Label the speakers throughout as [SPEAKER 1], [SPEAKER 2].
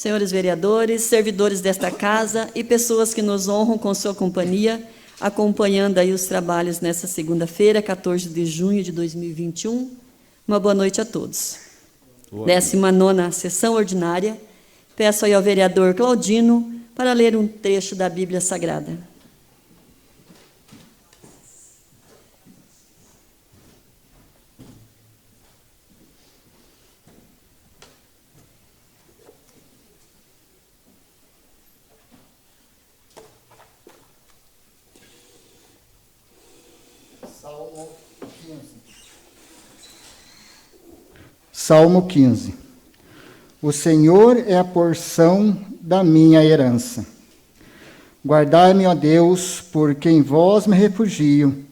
[SPEAKER 1] senhores vereadores, servidores desta casa e pessoas que nos honram com sua companhia, acompanhando aí os trabalhos nesta segunda-feira, 14 de junho de 2021. Uma boa noite a todos. 19ª sessão ordinária. Peço aí ao vereador Claudino para ler um trecho da Bíblia Sagrada.
[SPEAKER 2] Salmo 15. O Senhor é a porção da minha herança. Guardai-me, ó Deus, porque em vós me refugio.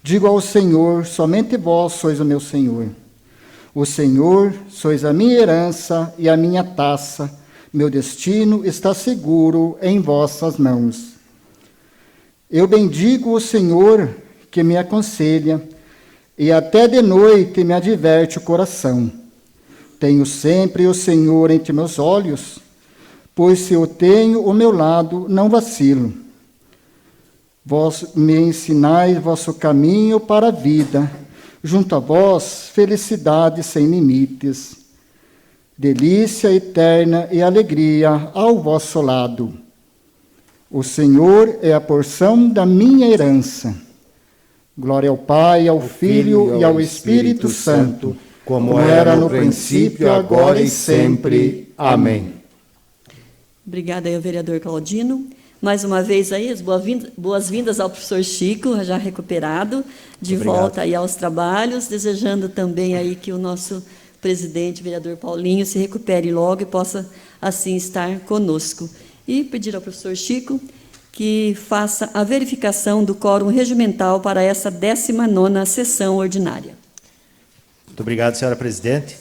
[SPEAKER 2] Digo ao Senhor, somente vós sois o meu Senhor. O Senhor, sois a minha herança e a minha taça. Meu destino está seguro em vossas mãos. Eu bendigo o Senhor que me aconselha, e até de noite me adverte o coração. Tenho sempre o Senhor entre meus olhos, pois se eu tenho o meu lado, não vacilo. Vós me ensinais vosso caminho para a vida, junto a vós, felicidade sem limites, delícia eterna e alegria ao vosso lado. O Senhor é a porção da minha herança. Glória ao Pai, ao Filho e ao Espírito Santo, como era no princípio, agora e sempre. Amém.
[SPEAKER 1] Obrigada aí ao vereador Claudino. Mais uma vez aí, as boas-vindas ao professor Chico, já recuperado, de volta aí aos trabalhos, desejando também aí que o nosso presidente, vereador Paulinho, se recupere logo e possa assim estar conosco. E pedir ao professor Chico que faça a verificação do quórum regimental para essa 19ª sessão ordinária.
[SPEAKER 3] Muito obrigado, senhora presidente.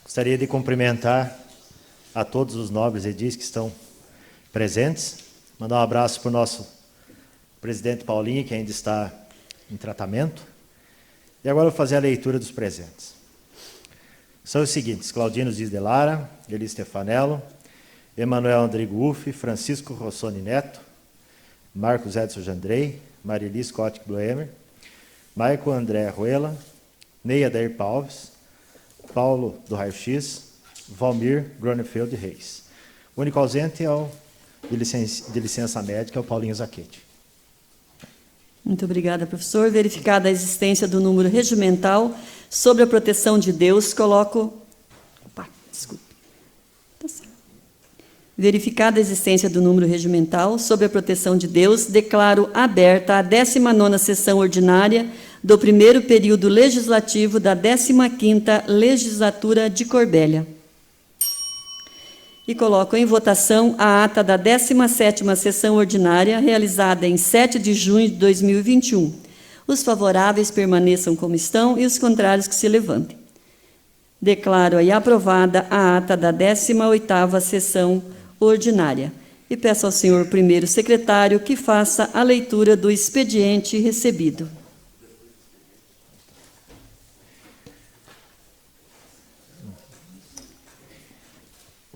[SPEAKER 3] Gostaria de cumprimentar a todos os nobres edis que estão presentes. Mandar um abraço para o nosso presidente Paulinho, que ainda está em tratamento. E agora eu vou fazer a leitura dos presentes. São os seguintes: Claudino Dias de Lara, Eli Stefanello, Emanuel Andrigo Uffi, Francisco Rossoni Neto, Marcos Edson Jandrei, Marili Scott Bloemer, Maico André Ruela, Ney Adair Palves, Paulo do Raio X, Valmir Gronefeld Reis. O único ausente é o de licença médica, é o Paulinho Zacchetti.
[SPEAKER 1] Muito obrigada, professor. Verificada a existência do número regimental sobre a proteção de Deus, coloco... Opa, desculpe. Tá certo. Verificada a existência do número regimental sobre a proteção de Deus, declaro aberta a 19ª sessão ordinária do primeiro período legislativo da 15ª legislatura de Corbélia. E coloco em votação a ata da 17ª sessão ordinária, realizada em 7 de junho de 2021. Os favoráveis permaneçam como estão e os contrários que se levantem. Declaro aí aprovada a ata da 18ª sessão ordinária. E peço ao senhor primeiro secretário que faça a leitura do expediente recebido.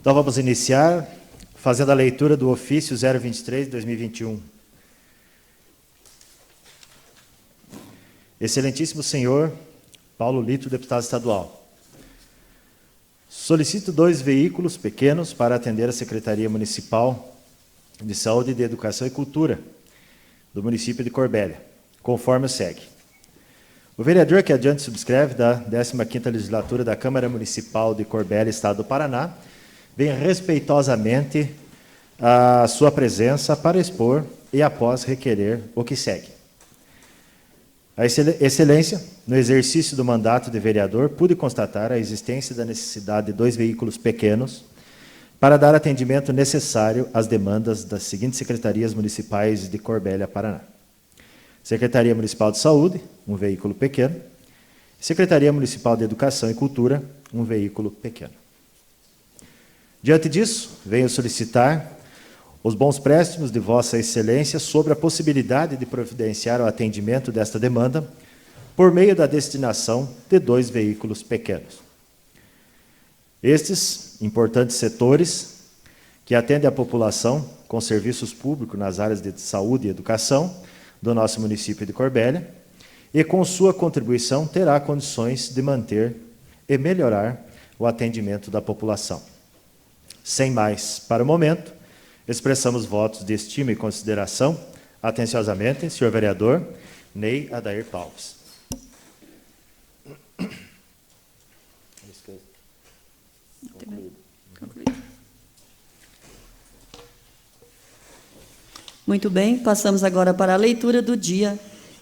[SPEAKER 3] Então, vamos iniciar fazendo a leitura do ofício 023 de 2021. Excelentíssimo senhor Paulo Lito, deputado estadual. Solicito 2 veículos pequenos para atender a Secretaria Municipal de Saúde, de Educação e Cultura do município de Corbélia, conforme segue. O vereador que adiante subscreve da 15ª legislatura da Câmara Municipal de Corbélia, Estado do Paraná, vem respeitosamente a sua presença para expor e após requerer o que segue. A excelência, no exercício do mandato de vereador, pude constatar a existência da necessidade de 2 veículos pequenos para dar atendimento necessário às demandas das seguintes secretarias municipais de Corbélia, Paraná. Secretaria Municipal de Saúde, um veículo pequeno. Secretaria Municipal de Educação e Cultura, um veículo pequeno. Diante disso, venho solicitar os bons préstimos de Vossa Excelência sobre a possibilidade de providenciar o atendimento desta demanda por meio da destinação de 2 veículos pequenos. Estes importantes setores que atende a população com serviços públicos nas áreas de saúde e educação do nosso município de Corbélia, e com sua contribuição terá condições de manter e melhorar o atendimento da população. Sem mais, para o momento, expressamos votos de estima e consideração. Atenciosamente, senhor vereador Ney Adair Paulos.
[SPEAKER 1] Muito bem, passamos agora para a leitura do dia.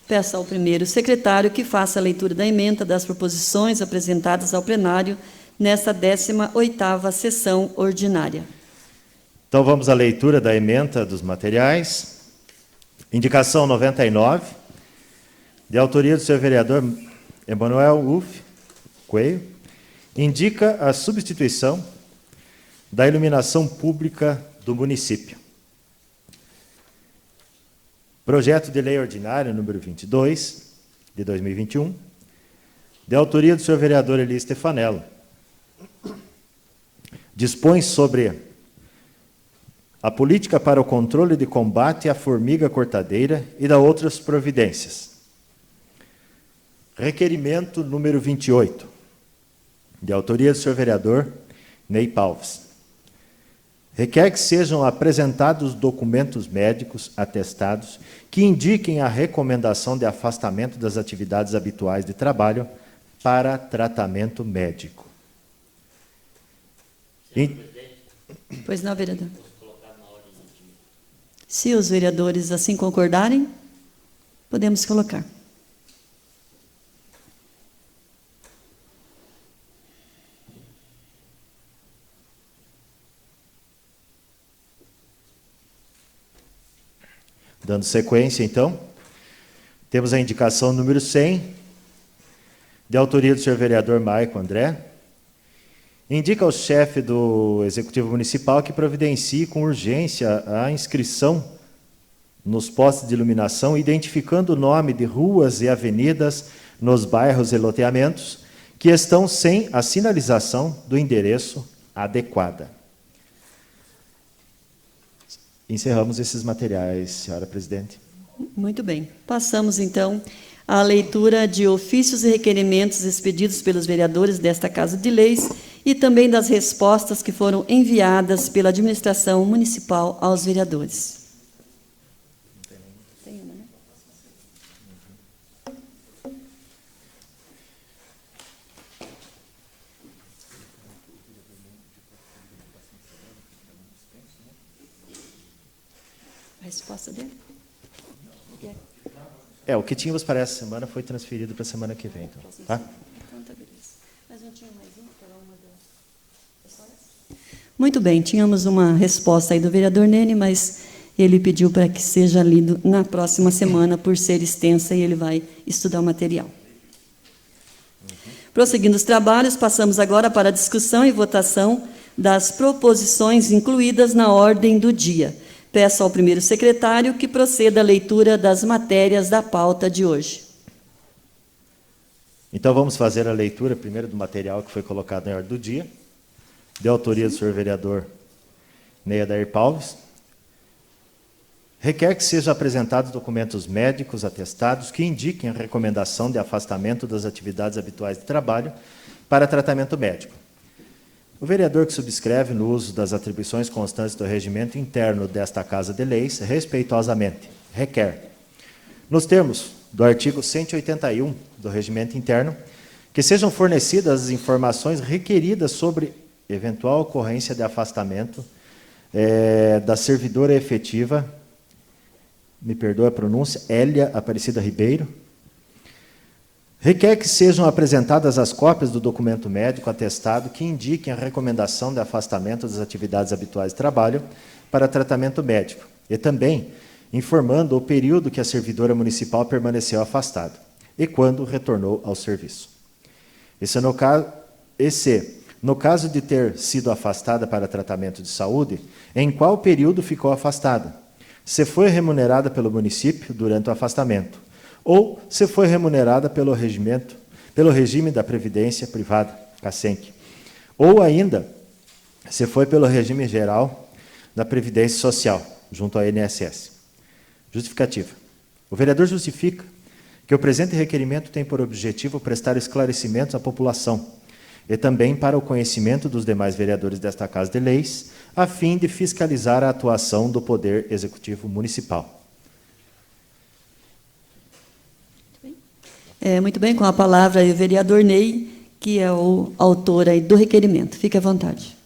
[SPEAKER 1] Peço ao primeiro secretário que faça a leitura da ementa das proposições apresentadas ao plenário nesta 18ª sessão ordinária.
[SPEAKER 3] Então, vamos à leitura da ementa dos materiais. Indicação 99, de autoria do senhor vereador Emanuel Uf Coelho, indica a substituição da iluminação pública do município. Projeto de lei ordinária número 22, de 2021, de autoria do senhor vereador Eli Stefanello, dispõe sobre a política para o controle de combate à formiga cortadeira e da outras providências. Requerimento número 28, de autoria do senhor vereador Ney Paulos. Requer que sejam apresentados documentos médicos atestados que indiquem a recomendação de afastamento das atividades habituais de trabalho para tratamento médico.
[SPEAKER 1] Pois não, vereador. Se os vereadores assim concordarem, podemos colocar.
[SPEAKER 3] Dando sequência, então, temos a indicação número 100, de autoria do senhor vereador Maico André. Indica ao chefe do Executivo Municipal que providencie com urgência a inscrição nos postes de iluminação, identificando o nome de ruas e avenidas nos bairros e loteamentos que estão sem a sinalização do endereço adequada. Encerramos esses materiais, senhora presidente.
[SPEAKER 1] Muito bem. Passamos, então, à leitura de ofícios e requerimentos expedidos pelos vereadores desta Casa de Leis e também das respostas que foram enviadas pela administração municipal aos vereadores. Tem uma, né? A resposta dele?
[SPEAKER 3] O que tínhamos para essa semana foi transferido para a semana que vem, então, tá?
[SPEAKER 1] Mas não tinha mais uma Muito bem, tínhamos uma resposta aí do vereador Nene, mas ele pediu para que seja lido na próxima semana, por ser extensa, e ele vai estudar o material. Prosseguindo os trabalhos, passamos agora para a discussão e votação das proposições incluídas na ordem do dia. Peço ao primeiro secretário que proceda à leitura das matérias da pauta de hoje.
[SPEAKER 3] Então, vamos fazer a leitura primeiro do material que foi colocado em ordem do dia, de autoria do senhor vereador Ney Adair Paulos. Requer que sejam apresentados documentos médicos atestados que indiquem a recomendação de afastamento das atividades habituais de trabalho para tratamento médico. O vereador que subscreve no uso das atribuições constantes do regimento interno desta Casa de Leis, respeitosamente, requer, nos termos do artigo 181 do regimento interno, que sejam fornecidas as informações requeridas sobre eventual ocorrência de afastamento da servidora efetiva, me perdoa a pronúncia, Hélia Aparecida Ribeiro. Requer que sejam apresentadas as cópias do documento médico atestado que indiquem a recomendação de afastamento das atividades habituais de trabalho para tratamento médico, e também informando o período que a servidora municipal permaneceu afastada e quando retornou ao serviço. No caso de ter sido afastada para tratamento de saúde, em qual período ficou afastada? Se foi remunerada pelo município durante o afastamento, ou se foi remunerada pelo regime da Previdência Privada, CASENC, ou ainda, se foi pelo regime geral da Previdência Social, junto à INSS. Justificativa. O vereador justifica que o presente requerimento tem por objetivo prestar esclarecimentos à população e também para o conhecimento dos demais vereadores desta Casa de Leis, a fim de fiscalizar a atuação do Poder Executivo Municipal.
[SPEAKER 1] Muito bem, com a palavra aí o vereador Ney, que é o autor aí do requerimento. Fique à vontade.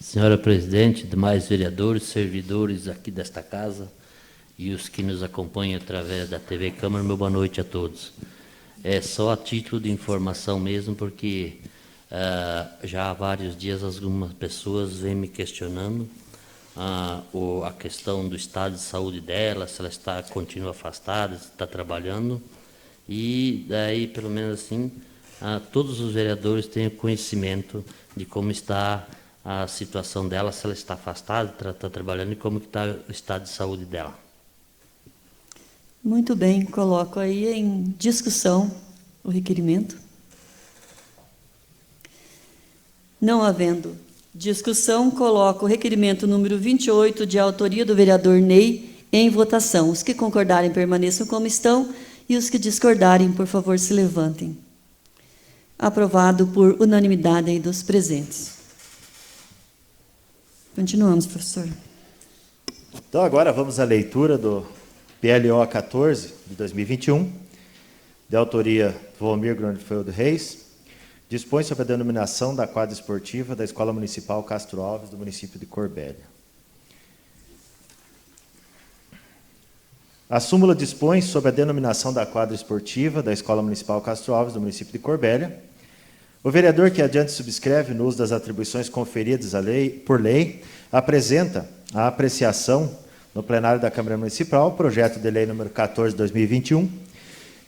[SPEAKER 4] Senhora presidente, demais vereadores, servidores aqui desta casa e os que nos acompanham através da TV Câmara, meu boa noite a todos. É só a título de informação mesmo, porque já há vários dias algumas pessoas vêm me questionando a questão do estado de saúde dela, se ela continua afastada, se está trabalhando, e daí, pelo menos assim, todos os vereadores têm conhecimento de como está a situação dela, se ela está afastada, está trabalhando, e como está o estado de saúde dela.
[SPEAKER 1] Muito bem, coloco aí em discussão o requerimento. Não havendo discussão, coloco o requerimento número 28, de autoria do vereador Ney, em votação. Os que concordarem permaneçam como estão, e os que discordarem, por favor, se levantem. Aprovado por unanimidade aí dos presentes. Continuamos, professor.
[SPEAKER 3] Então, agora vamos à leitura do PLO 14, de 2021, de autoria do Valmir Grandfeld Reis, dispõe sobre a denominação da quadra esportiva da Escola Municipal Castro Alves, do município de Corbélia. A súmula dispõe sobre a denominação da quadra esportiva da Escola Municipal Castro Alves, do município de Corbélia. O vereador que adiante subscreve, no uso das atribuições conferidas por lei, apresenta a apreciação no plenário da Câmara Municipal o projeto de lei número 14 de 2021,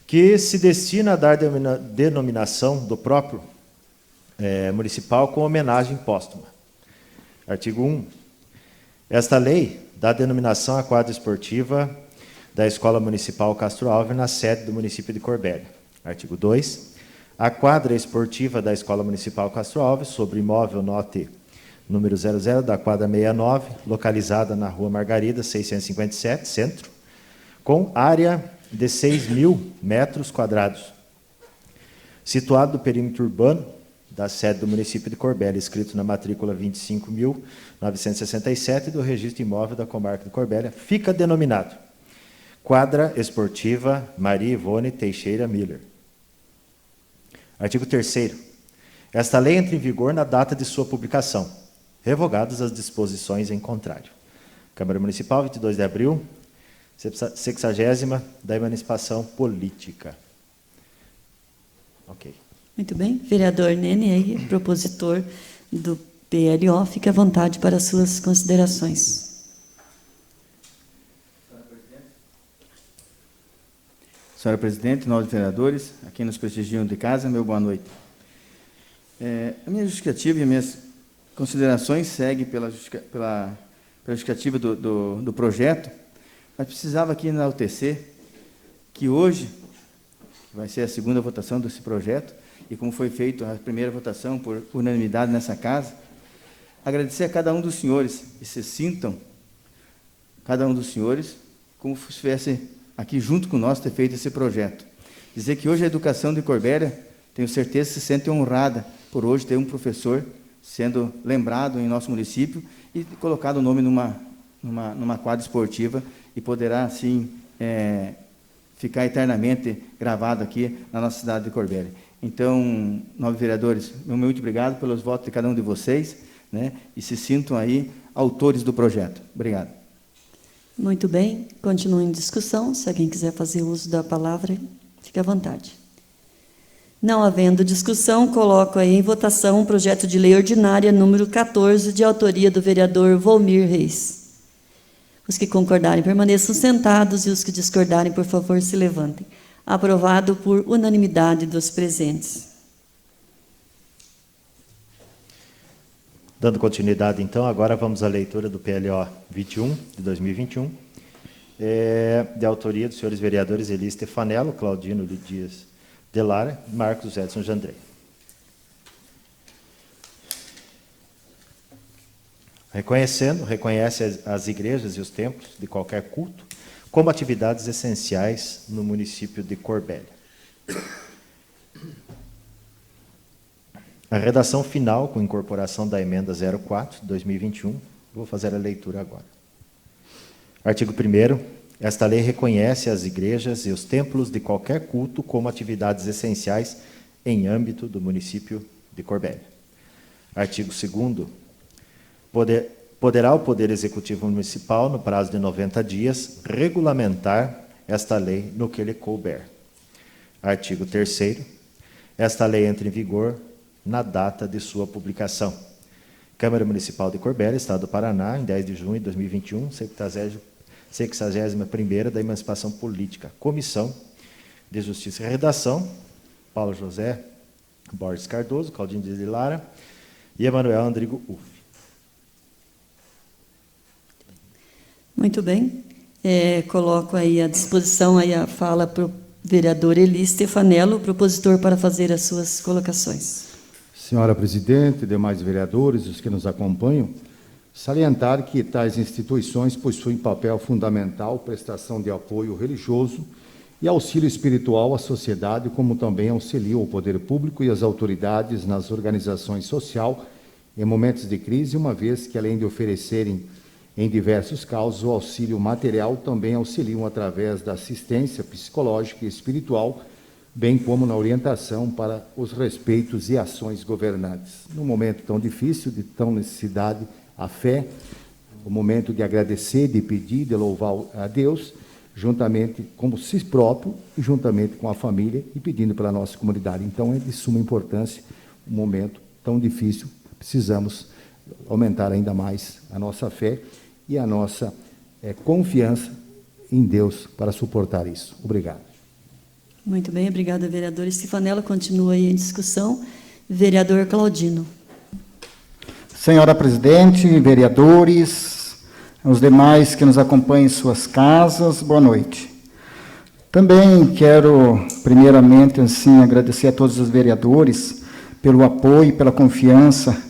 [SPEAKER 3] que se destina a dar denominação do próprio municipal com homenagem póstuma. Artigo 1. Esta lei dá denominação à quadra esportiva da Escola Municipal Castro Alves na sede do município de Corbélia. Artigo 2. A quadra esportiva da Escola Municipal Castro Alves, sobre imóvel note número 00 da quadra 69, localizada na Rua Margarida, 657, Centro, com área de 6.000 metros quadrados, situado no perímetro urbano da sede do município de Corbélia, escrito na matrícula 25.967 do Registro Imóvel da Comarca de Corbélia, fica denominado Quadra Esportiva Maria Ivone Teixeira Miller. Artigo 3º. Esta lei entra em vigor na data de sua publicação, revogadas as disposições em contrário. Câmara Municipal, 22 de abril, 60ª da emancipação política. Ok.
[SPEAKER 1] Muito bem. Vereador Nene, aí, propositor do PLO, fique à vontade para as suas considerações.
[SPEAKER 5] Senhora presidente, nobres vereadores, a quem nos prestigiam de casa, meu boa noite. A minha justificativa e as minhas considerações seguem pela justificativa do projeto, mas precisava aqui enaltecer que hoje vai ser a segunda votação desse projeto, e como foi feita a primeira votação por unanimidade nessa casa, agradecer a cada um dos senhores, e se sintam, cada um dos senhores, como se estivesse aqui junto com nós ter feito esse projeto. Dizer que hoje a educação de Corbélia, tenho certeza, se sente honrada por hoje ter um professor sendo lembrado em nosso município e colocado o nome numa quadra esportiva, e poderá, assim, ficar eternamente gravado aqui na nossa cidade de Corbélia. Então, nobres vereadores, muito obrigado pelos votos de cada um de vocês, né, e se sintam aí autores do projeto. Obrigado.
[SPEAKER 1] Muito bem, continua em discussão. Se alguém quiser fazer uso da palavra, fique à vontade. Não havendo discussão, coloco aí em votação o projeto de lei ordinária número 14, de autoria do vereador Valmir Reis. Os que concordarem permaneçam sentados, e os que discordarem, por favor, se levantem. Aprovado por unanimidade dos presentes.
[SPEAKER 3] Dando continuidade, então, agora vamos à leitura do PLO 21, de 2021, de autoria dos senhores vereadores Eli Stefanello, Claudino Dias de Lara e Marcos Edson Jandrei. Reconhece as igrejas e os templos de qualquer culto como atividades essenciais no município de Corbélia. A redação final, com incorporação da emenda 04, 2021, vou fazer a leitura agora. Artigo 1º. Esta lei reconhece as igrejas e os templos de qualquer culto como atividades essenciais em âmbito do município de Corbélia. Artigo 2º. Poderá o Poder Executivo Municipal, no prazo de 90 dias, regulamentar esta lei no que lhe couber. Artigo 3º. Esta lei entra em vigor na data de sua publicação. Câmara Municipal de Corbélia, Estado do Paraná, em 10 de junho de 2021, 61ª da Emancipação Política. Comissão de Justiça e Redação, Paulo José Borges Cardoso, Claudinho de Lara e Emanuel Andrigo Uff.
[SPEAKER 1] Muito bem. Coloco aí à disposição aí a fala para o vereador Eli Stefanello, propositor, para fazer as suas colocações.
[SPEAKER 6] Senhora Presidente, demais vereadores, os que nos acompanham, salientar que tais instituições possuem papel fundamental, prestação de apoio religioso e auxílio espiritual à sociedade, como também auxiliam o poder público e as autoridades nas organizações sociais em momentos de crise, uma vez que, além de oferecerem, em diversos casos, o auxílio material, também auxiliam através da assistência psicológica e espiritual, bem como na orientação para os respeitos e ações governantes. Num momento tão difícil, de tão necessidade, a fé, o momento de agradecer, de pedir, de louvar a Deus, juntamente com si próprio e juntamente com a família e pedindo pela nossa comunidade. Então, é de suma importância, um momento tão difícil, precisamos aumentar ainda mais a nossa fé e a nossa confiança em Deus para suportar isso. Obrigado.
[SPEAKER 1] Muito bem, obrigada, vereador Stefanello. Continua aí em discussão. Vereador Claudino.
[SPEAKER 2] Senhora Presidente, vereadores, os demais que nos acompanham em suas casas, boa noite. Também quero, primeiramente, assim, agradecer a todos os vereadores pelo apoio, pela confiança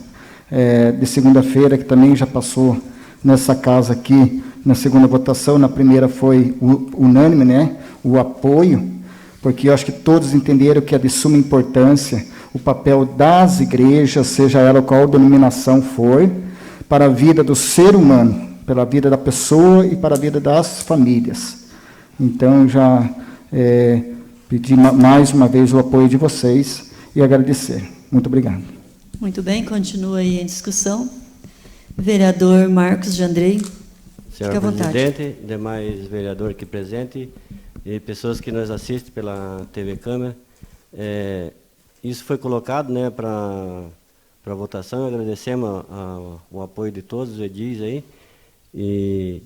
[SPEAKER 2] de segunda-feira, que também já passou nessa casa aqui, na segunda votação. Na primeira foi unânime, né, o apoio, porque eu acho que todos entenderam que é de suma importância o papel das igrejas, seja ela qual denominação for, para a vida do ser humano, pela vida da pessoa e para a vida das famílias. Então, já pedi mais uma vez o apoio de vocês e agradecer. Muito obrigado.
[SPEAKER 1] Muito bem, continua aí em discussão. Vereador Marcos de Andrei.
[SPEAKER 7] Senhora Presidente, demais vereadores aqui presentes e pessoas que nos assistem pela TV Câmara, isso foi colocado, né, para votação. Agradecemos o apoio de todos os edis aí, e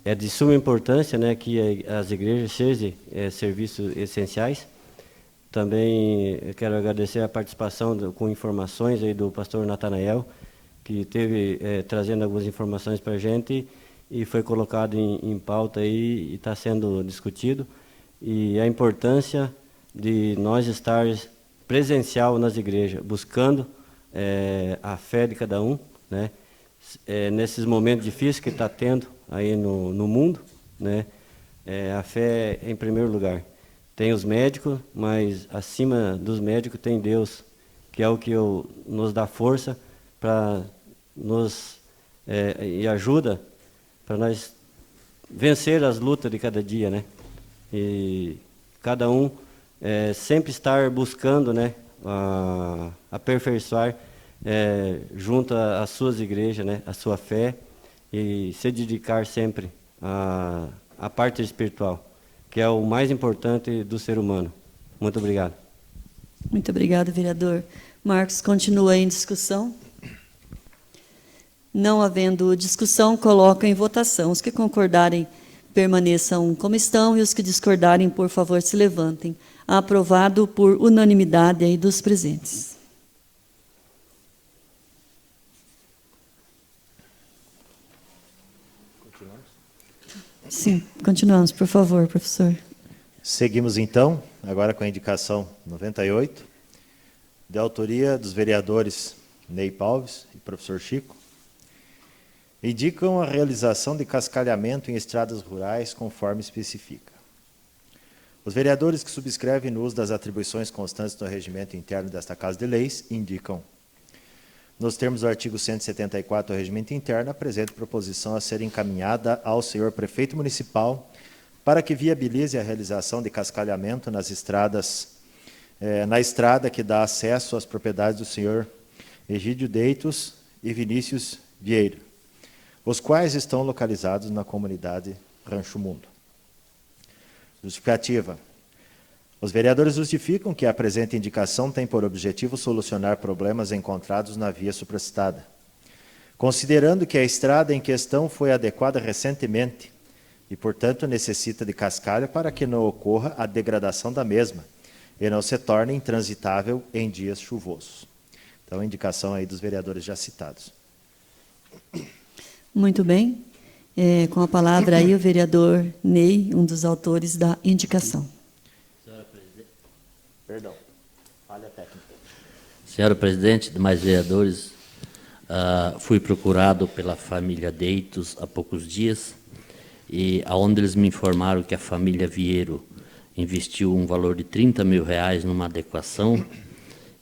[SPEAKER 7] é de suma importância, né, que as igrejas sejam serviços essenciais. Também quero agradecer a participação com informações aí do pastor Natanael, que teve trazendo algumas informações para a gente e foi colocado em pauta aí e está sendo discutido. E a importância de nós estar presencial nas igrejas, buscando a fé de cada um, né? Nesses momentos difíceis que está tendo aí no mundo, né? A fé em primeiro lugar. Tem os médicos, mas acima dos médicos tem Deus, que é o que nos dá força para e ajuda para nós vencer as lutas de cada dia, né? E cada um sempre estar buscando, né, aperfeiçoar junto às suas igrejas, né, a sua fé, e se dedicar sempre à parte espiritual, que é o mais importante do ser humano. Muito obrigado.
[SPEAKER 1] Muito obrigado, vereador. Marcos, continua aí em discussão. Não havendo discussão, coloco em votação. Os que concordarem, permaneçam como estão, e os que discordarem, por favor, se levantem. Aprovado por unanimidade aí dos presentes. Sim, continuamos, por favor, professor.
[SPEAKER 3] Seguimos, então, agora com a indicação 98, de autoria dos vereadores Ney Palves e professor Chico, indicam a realização de cascalhamento em estradas rurais, conforme especifica. Os vereadores que subscrevem no uso das atribuições constantes do regimento interno desta Casa de Leis indicam, nos termos do artigo 174 do regimento interno, a presente proposição a ser encaminhada ao senhor prefeito municipal para que viabilize a realização de cascalhamento nas estradas, na estrada que dá acesso às propriedades do senhor Egídio Deitos e Vinícius Vieira, os quais estão localizados na comunidade Rancho Mundo. Justificativa. Os vereadores justificam que a presente indicação tem por objetivo solucionar problemas encontrados na via supracitada. Considerando que a estrada em questão foi adequada recentemente e, portanto, necessita de cascalho para que não ocorra a degradação da mesma e não se torne intransitável em dias chuvosos. Então, a indicação aí dos vereadores já citados.
[SPEAKER 1] Muito bem. Com a palavra aí o vereador Ney, um dos autores da indicação.
[SPEAKER 3] Perdão, falha técnica.
[SPEAKER 4] Senhora presidente, demais vereadores, fui procurado pela família Deitos há poucos dias, e aonde eles me informaram que a família Vieiro investiu um valor de R$30 mil numa adequação,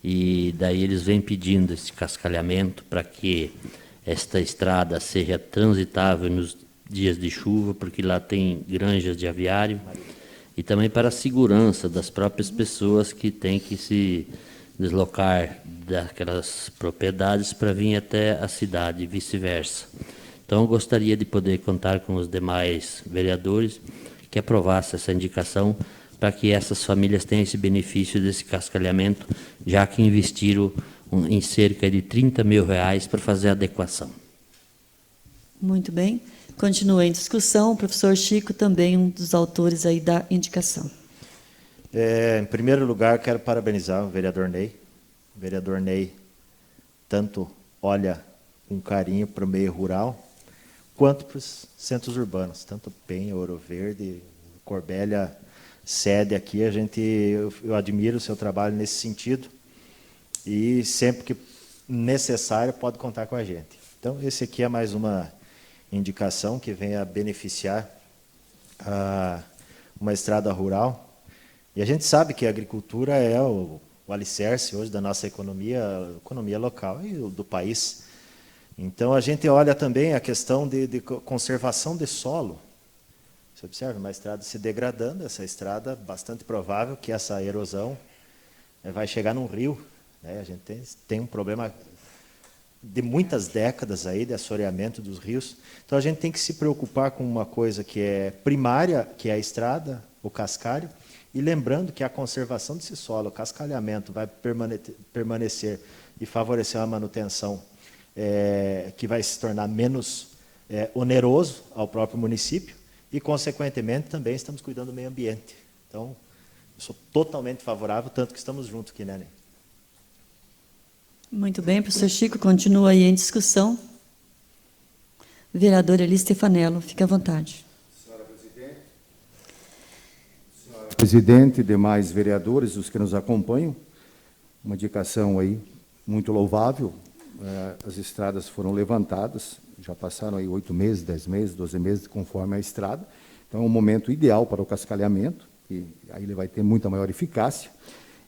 [SPEAKER 4] e daí eles vêm pedindo esse cascalhamento para que esta estrada seja transitável nos dias de chuva, porque lá tem granjas de aviário, e também para a segurança das próprias pessoas que têm que se deslocar daquelas propriedades para vir até a cidade e vice-versa. Então, eu gostaria de poder contar com os demais vereadores que aprovassem essa indicação para que essas famílias tenham esse benefício desse cascalhamento, já que investiram em cerca de R$30 mil para fazer a adequação.
[SPEAKER 1] Muito bem. Continua em discussão. O professor Chico, também um dos autores aí da indicação.
[SPEAKER 3] Em primeiro lugar, quero parabenizar o vereador Ney. O vereador Ney tanto olha com carinho para o meio rural, quanto para os centros urbanos, tanto Penha, Ouro Verde, Corbélia, sede aqui. Eu admiro o seu trabalho nesse sentido, e sempre que necessário pode contar com a gente. Então, esse aqui é mais uma indicação que vem a beneficiar uma estrada rural. E a gente sabe que a agricultura é o alicerce hoje da nossa economia local e do país. Então, a gente olha também a questão de conservação de solo. Você observa uma estrada se degradando, essa estrada, bastante provável que essa erosão vai chegar num rio, né? A gente tem um problema de muitas décadas aí de assoreamento dos rios. Então, a gente tem que se preocupar com uma coisa que é primária, que é a estrada, o cascalho, e lembrando que a conservação desse solo, o cascalhamento, vai permanecer e favorecer uma manutenção que vai se tornar menos oneroso ao próprio município, e, consequentemente, também estamos cuidando do meio ambiente. Então, eu sou totalmente favorável, tanto que estamos juntos aqui, né, Ney?
[SPEAKER 1] Muito bem, professor Chico, continua aí em discussão. Vereador Eli Stefanello, fique à vontade.
[SPEAKER 6] Senhora presidente, demais vereadores, os que nos acompanham, uma indicação aí muito louvável. As estradas foram levantadas, já passaram aí 8 meses, 10 meses, 12 meses, conforme a estrada. Então, é um momento ideal para o cascalhamento, e aí ele vai ter muita maior eficácia.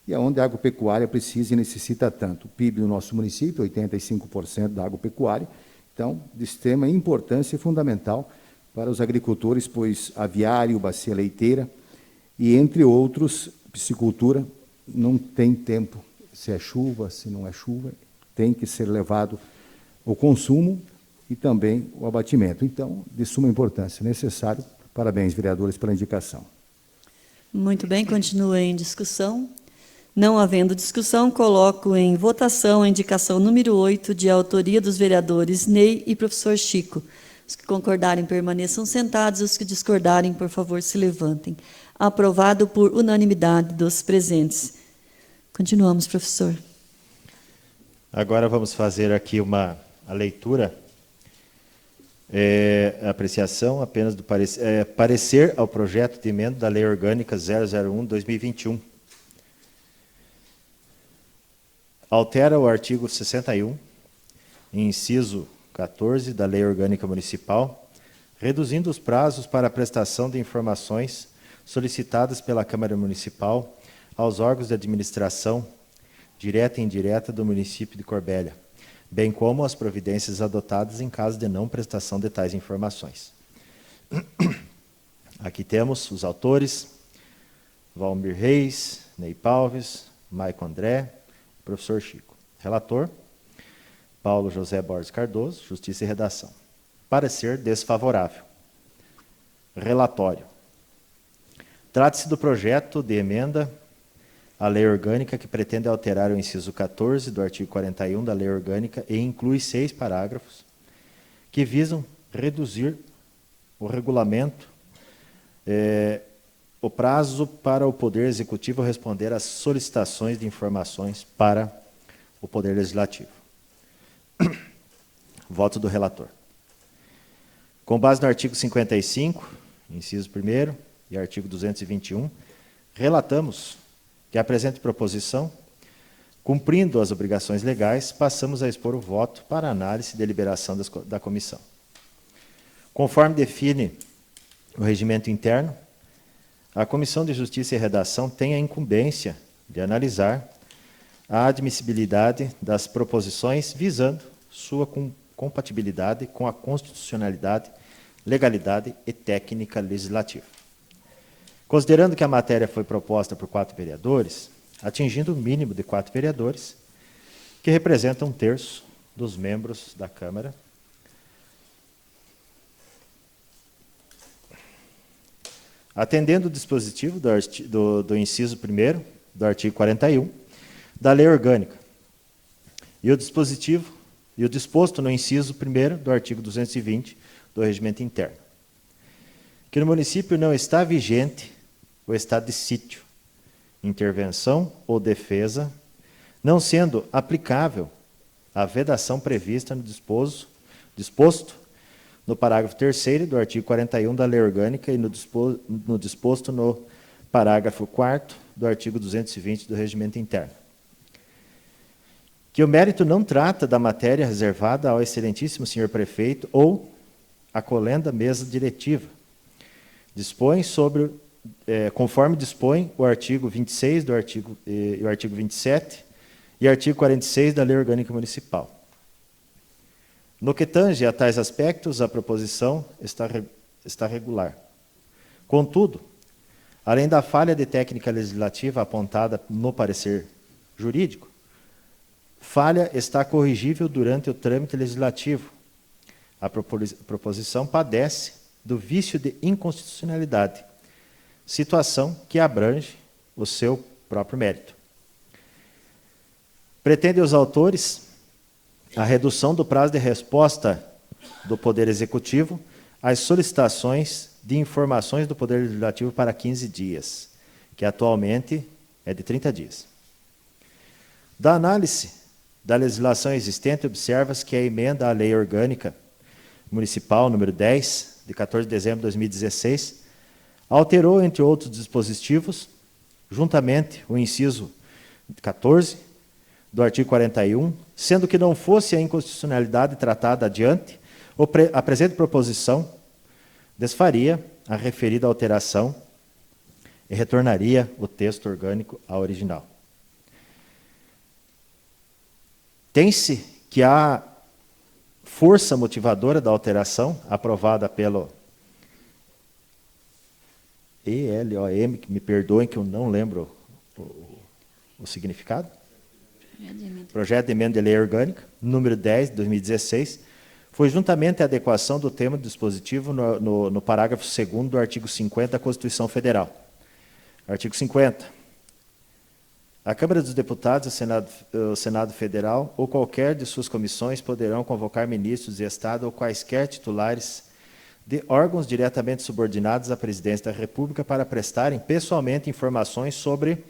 [SPEAKER 6] E é onde a agropecuária precisa e necessita tanto. O PIB do nosso município, 85% da agropecuária, então, de extrema importância e fundamental para os agricultores, pois aviário, bacia leiteira e, entre outros, piscicultura, não tem tempo, se é chuva, se não é chuva, tem que ser levado o consumo e também o abatimento. Então, de suma importância, necessário. Parabéns, vereadores, pela indicação.
[SPEAKER 1] Muito bem, continua em discussão. Não havendo discussão, coloco em votação a indicação número 8, de autoria dos vereadores Ney e professor Chico. Os que concordarem permaneçam sentados, os que discordarem, por favor, se levantem. Aprovado por unanimidade dos presentes. Continuamos, professor.
[SPEAKER 3] Agora vamos fazer aqui a leitura, a apreciação apenas do parecer ao projeto de emenda da Lei Orgânica 001/2021. Altera o artigo 61, inciso 14 da Lei Orgânica Municipal, reduzindo os prazos para a prestação de informações solicitadas pela Câmara Municipal aos órgãos de administração direta e indireta do município de Corbélia, bem como as providências adotadas em caso de não prestação de tais informações. Aqui temos os autores: Valmir Reis, Ney Palves, Maico André, professor Chico. Relator: Paulo José Borges Cardoso, Justiça e Redação. Parecer desfavorável. Relatório. Trata-se do projeto de emenda à Lei Orgânica que pretende alterar o inciso 14 do artigo 41 da Lei Orgânica e inclui 6 parágrafos que visam reduzir o regulamento, o prazo para o Poder Executivo responder às solicitações de informações para o Poder Legislativo. Voto do relator. Com base no artigo 55, inciso 1º, e artigo 221, relatamos que a presente proposição, cumprindo as obrigações legais, passamos a expor o voto para análise e deliberação da comissão. Conforme define o regimento interno, a Comissão de Justiça e Redação tem a incumbência de analisar a admissibilidade das proposições visando sua compatibilidade com a constitucionalidade, legalidade e técnica legislativa. Considerando que a matéria foi proposta por 4 vereadores, atingindo o mínimo de 4 vereadores, que representam 1/3 dos membros da Câmara, atendendo o dispositivo do inciso 1º do artigo 41 da Lei Orgânica e o disposto no inciso 1º do artigo 220 do Regimento Interno, que no município não está vigente o estado de sítio, intervenção ou defesa, não sendo aplicável a vedação prevista no disposto no parágrafo 3º do artigo 41 da Lei Orgânica e no disposto no parágrafo 4º do artigo 220 do Regimento Interno. Que o mérito não trata da matéria reservada ao excelentíssimo senhor prefeito ou à colenda mesa diretiva. Dispõe sobre, conforme dispõe o artigo 26 e o artigo 27 e artigo 46 da Lei Orgânica Municipal. No que tange a tais aspectos, a proposição está regular. Contudo, além da falha de técnica legislativa apontada no parecer jurídico, falha está corrigível durante o trâmite legislativo. A proposição padece do vício de inconstitucionalidade, situação que abrange o seu próprio mérito. Pretendem os autores a redução do prazo de resposta do Poder Executivo às solicitações de informações do Poder Legislativo para 15 dias, que atualmente é de 30 dias. Da análise da legislação existente, observa-se que a emenda à Lei Orgânica Municipal número 10, de 14 de dezembro de 2016, alterou, entre outros dispositivos, juntamente o inciso 14 do artigo 41, sendo que não fosse a inconstitucionalidade tratada adiante, a presente proposição desfaria a referida alteração e retornaria o texto orgânico ao original. Tem-se que a força motivadora da alteração, aprovada pelo ELOM, que me perdoem que eu não lembro o significado, Projeto de Emenda de Lei Orgânica, número 10, de 2016, foi juntamente a adequação do tema do dispositivo no parágrafo 2º do artigo 50 da Constituição Federal. Artigo 50. A Câmara dos Deputados, o Senado Federal ou qualquer de suas comissões poderão convocar ministros de Estado ou quaisquer titulares de órgãos diretamente subordinados à Presidência da República para prestarem pessoalmente informações sobre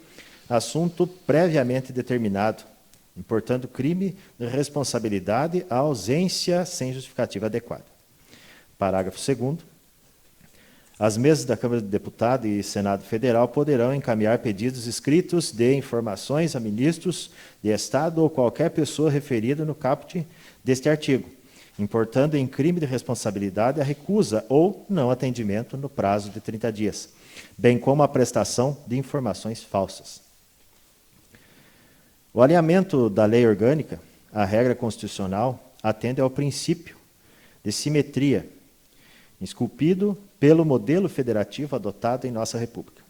[SPEAKER 3] assunto previamente determinado, importando crime de responsabilidade à ausência sem justificativa adequada. Parágrafo 2º. As mesas da Câmara de Deputados e Senado Federal poderão encaminhar pedidos escritos de informações a ministros de Estado ou qualquer pessoa referida no caput deste artigo, importando em crime de responsabilidade a recusa ou não atendimento no prazo de 30 dias, bem como a prestação de informações falsas. O alinhamento da lei orgânica à regra constitucional atende ao princípio de simetria, esculpido pelo modelo federativo adotado em nossa República.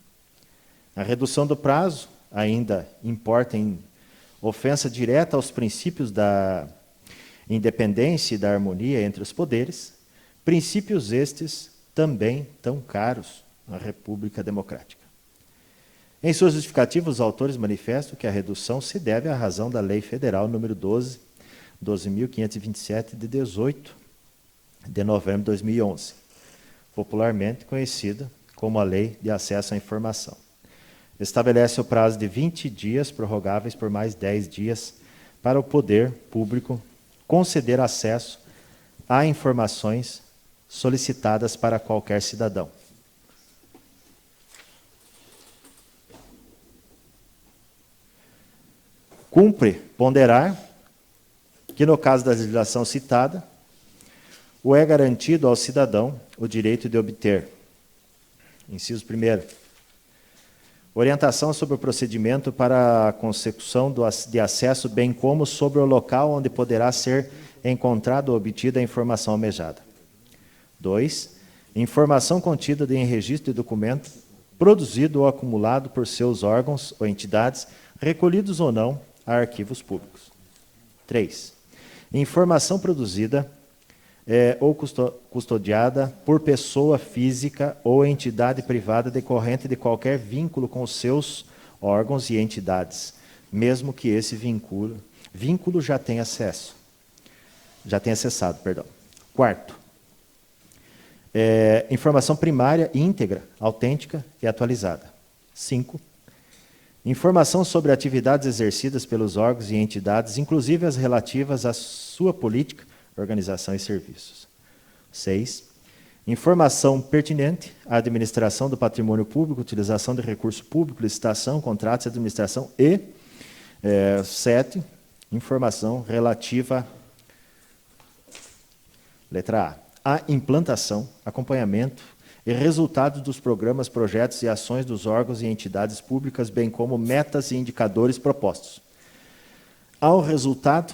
[SPEAKER 3] A redução do prazo ainda importa em ofensa direta aos princípios da independência e da harmonia entre os poderes, princípios estes também tão caros à República Democrática. Em sua justificativa, os autores manifestam que a redução se deve à razão da Lei Federal número 12.527, de 18 de novembro de 2011, popularmente conhecida como a Lei de Acesso à Informação. Estabelece o prazo de 20 dias, prorrogáveis por mais 10 dias, para o poder público conceder acesso a informações solicitadas para qualquer cidadão. Cumpre ponderar que, no caso da legislação citada, o é garantido ao cidadão o direito de obter, inciso 1º, orientação sobre o procedimento para a consecução de acesso, bem como sobre o local onde poderá ser encontrada ou obtida a informação almejada. 2. Informação contida em registro de documento produzido ou acumulado por seus órgãos ou entidades, recolhidos ou não a arquivos públicos. 3. Informação produzida ou custodiada por pessoa física ou entidade privada decorrente de qualquer vínculo com os seus órgãos e entidades, mesmo que esse vínculo já tenha cessado. 4. Informação primária íntegra, autêntica e atualizada. 5. Informação sobre atividades exercidas pelos órgãos e entidades, inclusive as relativas à sua política, organização e serviços. 6. Informação pertinente à administração do patrimônio público, utilização de recurso público, licitação, contratos, administração e 7. Informação relativa, letra A, à implantação, acompanhamento e resultados dos programas, projetos e ações dos órgãos e entidades públicas, bem como metas e indicadores propostos. Ao resultado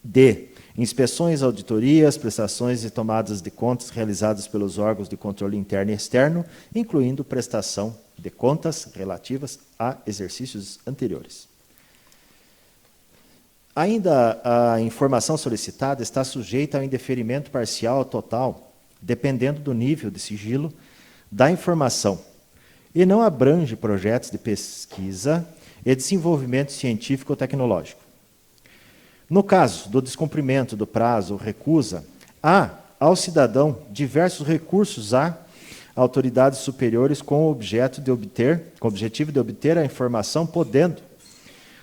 [SPEAKER 3] de inspeções, auditorias, prestações e tomadas de contas realizadas pelos órgãos de controle interno e externo, incluindo prestação de contas relativas a exercícios anteriores. Ainda a informação solicitada está sujeita ao indeferimento parcial ou total, dependendo do nível de sigilo da informação, e não abrange projetos de pesquisa e desenvolvimento científico ou tecnológico. No caso do descumprimento do prazo ou recusa, há ao cidadão diversos recursos a autoridades superiores com o objetivo de obter a informação, podendo,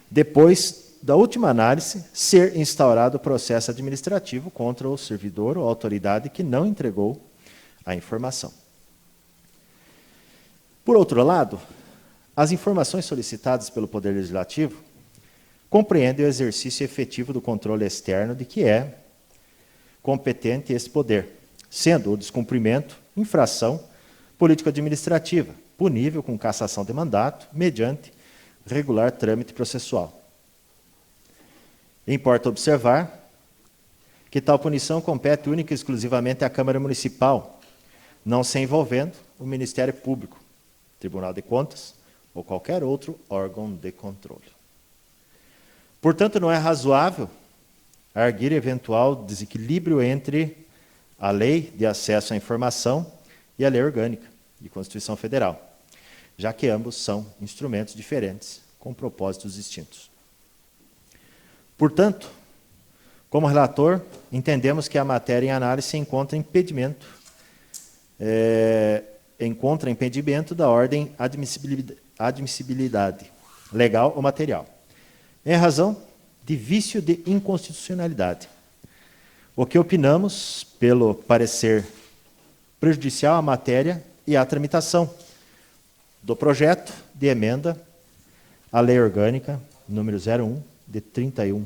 [SPEAKER 3] depois da última análise, ser instaurado o processo administrativo contra o servidor ou autoridade que não entregou a informação. Por outro lado, as informações solicitadas pelo Poder Legislativo compreendem o exercício efetivo do controle externo de que é competente esse poder, sendo o descumprimento infração político-administrativa, punível com cassação de mandato, mediante regular trâmite processual. Importa observar que tal punição compete única e exclusivamente à Câmara Municipal, não se envolvendo o Ministério Público, Tribunal de Contas ou qualquer outro órgão de controle. Portanto, não é razoável arguir eventual desequilíbrio entre a Lei de Acesso à Informação e a Lei Orgânica de Constituição Federal, já que ambos são instrumentos diferentes, com propósitos distintos. Portanto, como relator, entendemos que a matéria em análise encontra impedimento da ordem admissibilidade legal ou material, em razão de vício de inconstitucionalidade, o que opinamos pelo parecer prejudicial à matéria e à tramitação do projeto de emenda à Lei Orgânica número 01, de 31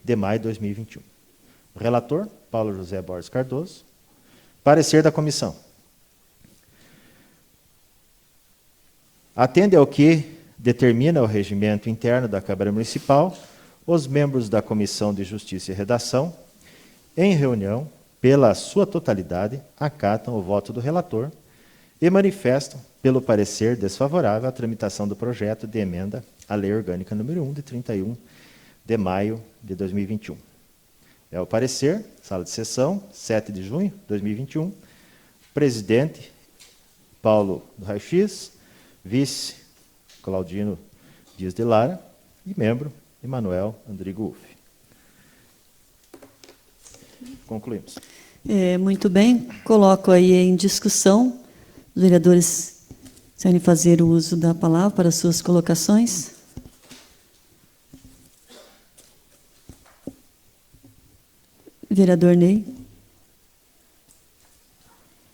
[SPEAKER 3] de maio de 2021. O relator, Paulo José Borges Cardoso. Parecer da comissão. Atende ao que determina o regimento interno da Câmara Municipal, os membros da Comissão de Justiça e Redação, em reunião, pela sua totalidade, acatam o voto do relator e manifestam, pelo parecer desfavorável, a tramitação do projeto de emenda à Lei Orgânica número 1, de 31 de maio de 2021. É o parecer, sala de sessão, 7 de junho de 2021, presidente Paulo do Raio-X, vice Claudino Dias de Lara e membro Emanuel Andrigo Uffi. Concluímos.
[SPEAKER 1] Muito bem, coloco aí em discussão. Os vereadores querem fazer o uso da palavra para suas colocações. Vereador Ney.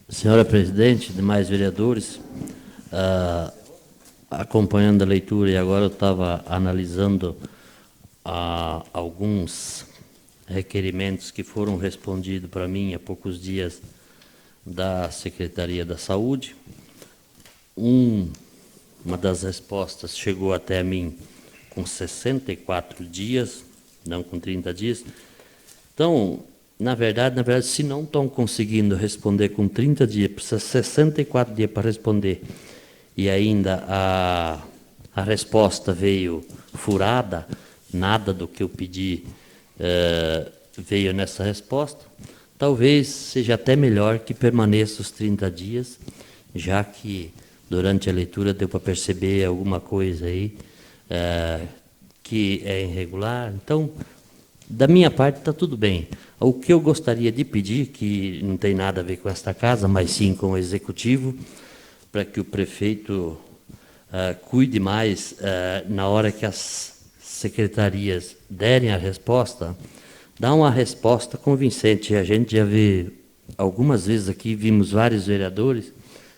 [SPEAKER 4] Senhora presidente, demais vereadores, acompanhando a leitura, e agora eu estava analisando alguns requerimentos que foram respondidos para mim há poucos dias da Secretaria da Saúde. Uma das respostas chegou até mim com 64 dias, não com 30 dias. Então, na verdade, se não estão conseguindo responder com 30 dias, precisa 64 dias para responder, e ainda a resposta veio furada, nada do que eu pedi veio nessa resposta, talvez seja até melhor que permaneça os 30 dias, já que durante a leitura deu para perceber alguma coisa aí que é irregular. Então, da minha parte está tudo bem. O que eu gostaria de pedir, que não tem nada a ver com esta casa, mas sim com o executivo, para que o prefeito cuide mais na hora que as secretarias derem a resposta, dá uma resposta convincente. A gente já vê algumas vezes aqui, vimos vários vereadores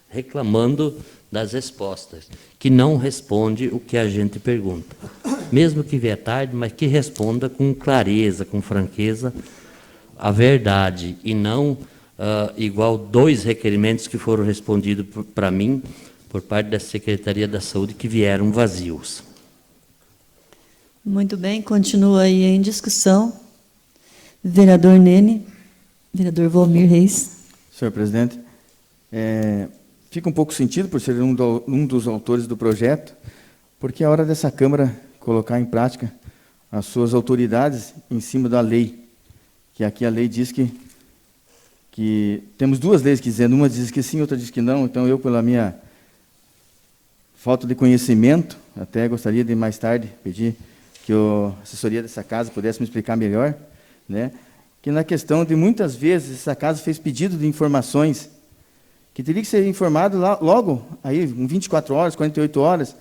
[SPEAKER 4] reclamando das respostas, que não responde o que a gente pergunta. Mesmo que vier tarde, mas que responda com clareza, com franqueza, a verdade, e não igual 2 requerimentos que foram respondidos para mim, por parte da Secretaria da Saúde, que vieram vazios.
[SPEAKER 1] Muito bem, continua aí em discussão. Vereador Nene, vereador Valmir Reis.
[SPEAKER 5] Senhor presidente, fica um pouco sentido por ser um dos autores do projeto, porque é hora dessa Câmara colocar em prática as suas autoridades em cima da lei, que aqui a lei diz que temos 2 leis que dizendo, uma diz que sim, outra diz que não. Então eu, pela minha falta de conhecimento, até gostaria de mais tarde pedir que a assessoria dessa casa pudesse me explicar melhor, né? Que na questão de muitas vezes essa casa fez pedido de informações que teria que ser informado logo, aí, em 24 horas, 48 horas,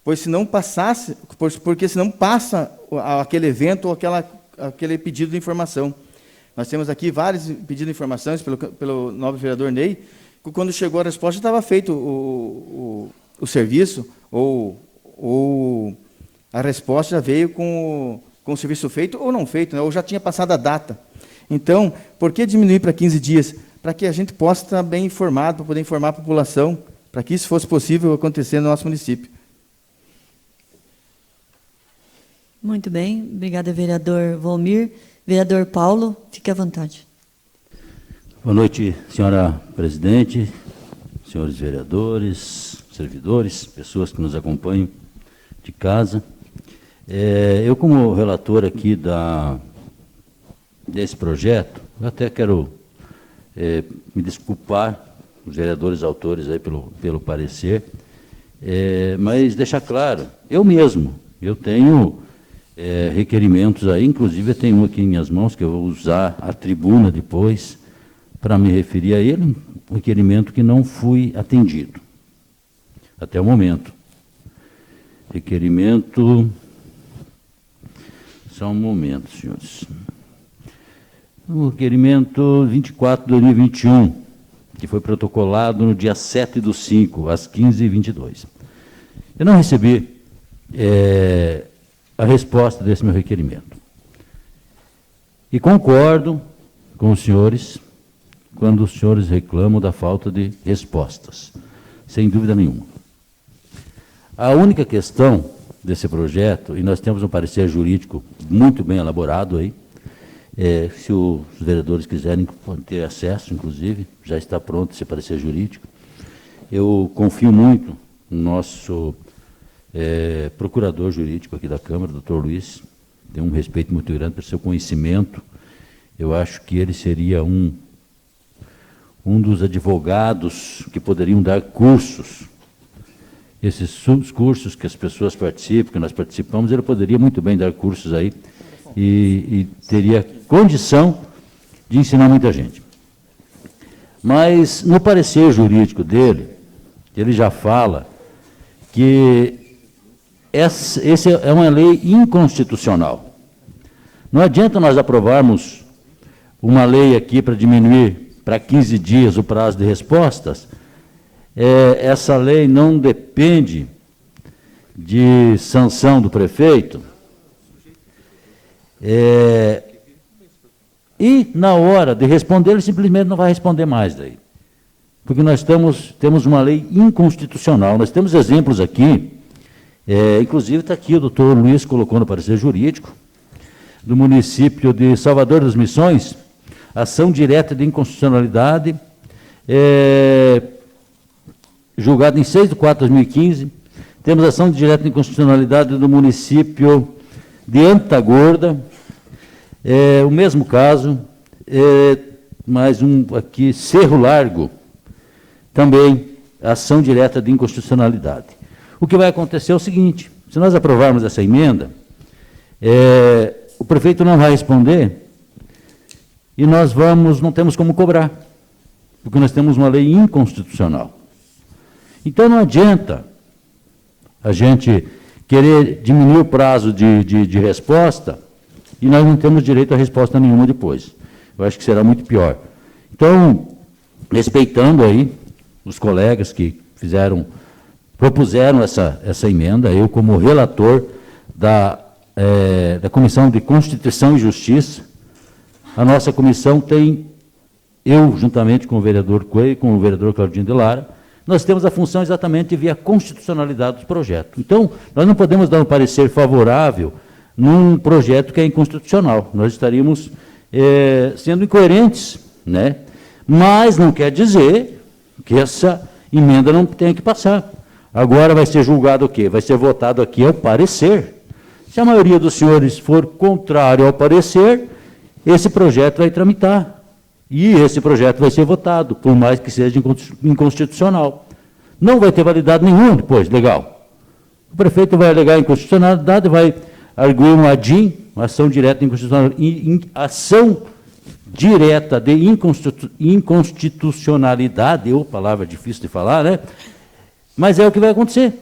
[SPEAKER 5] pois se não passasse, porque senão passa aquele evento ou aquele pedido de informação. Nós temos aqui vários pedidos de informações pelo nobre vereador Ney, que quando chegou a resposta já estava feito o serviço, ou a resposta já veio com o serviço feito ou não feito, né, ou já tinha passado a data. Então, por que diminuir para 15 dias? Para que a gente possa estar bem informado, para poder informar a população, para que isso fosse possível acontecer no nosso município.
[SPEAKER 1] Muito bem, obrigada, vereador Valmir. Vereador Paulo, fique à vontade.
[SPEAKER 8] Boa noite, senhora presidente, senhores vereadores, servidores, pessoas que nos acompanham de casa. Eu, como relator aqui desse projeto, eu até quero me desculpar, os vereadores autores aí pelo parecer, mas deixar claro, eu tenho requerimentos aí, inclusive eu tenho um aqui em minhas mãos, que eu vou usar a tribuna depois, para me referir a ele, um requerimento que não fui atendido, até o momento. Requerimento... Só um momento, senhores. O requerimento 24 de 2021, que foi protocolado no dia 7/5, às 15h22. Eu não recebi a resposta desse meu requerimento. E concordo com os senhores quando os senhores reclamam da falta de respostas, sem dúvida nenhuma. A única questão desse projeto, e nós temos um parecer jurídico muito bem elaborado aí, se os vereadores quiserem ter acesso, inclusive, já está pronto esse parecer jurídico. Eu confio muito no nosso procurador jurídico aqui da Câmara, doutor Luiz, tenho um respeito muito grande pelo seu conhecimento. Eu acho que ele seria um dos advogados que poderiam dar cursos. Esses cursos que as pessoas participam, que nós participamos, ele poderia muito bem dar cursos aí e teria condição de ensinar muita gente. Mas, no parecer jurídico dele, ele já fala que essa é uma lei inconstitucional. Não adianta nós aprovarmos uma lei aqui para diminuir para 15 dias o prazo de respostas. Essa lei não depende de sanção do prefeito. E, na hora de responder, ele simplesmente não vai responder mais daí. Porque nós temos uma lei inconstitucional. Nós temos exemplos aqui, inclusive está aqui, o doutor Luiz colocou no parecer jurídico, do município de Salvador das Missões, ação direta de inconstitucionalidade, julgada em 6 de 4 de 2015. Temos ação direta de inconstitucionalidade do município de Antagorda, o mesmo caso, mais um aqui, Cerro Largo, também ação direta de inconstitucionalidade. O que vai acontecer é o seguinte: se nós aprovarmos essa emenda, o prefeito não vai responder e nós não temos como cobrar, porque nós temos uma lei inconstitucional. Então não adianta a gente querer diminuir o prazo de resposta e nós não temos direito a resposta nenhuma depois. Eu acho que será muito pior. Então, respeitando aí os colegas que propuseram essa emenda, eu como relator da Comissão de Constituição e Justiça, a nossa comissão tem, eu juntamente com o vereador Coelho e com o vereador Claudinho de Lara, nós temos a função exatamente de ver a constitucionalidade do projeto. Então, nós não podemos dar um parecer favorável num projeto que é inconstitucional. Nós estaríamos sendo incoerentes, né? Mas não quer dizer que essa emenda não tenha que passar. Agora vai ser julgado o quê? Vai ser votado aqui ao parecer. Se a maioria dos senhores for contrário ao parecer, esse projeto vai tramitar. E esse projeto vai ser votado, por mais que seja inconstitucional. Não vai ter validade nenhuma depois, legal. O prefeito vai alegar inconstitucionalidade, vai arguir um ADIM, uma ação direta de ação direta de inconstitucionalidade, palavra difícil de falar, né? Mas é o que vai acontecer.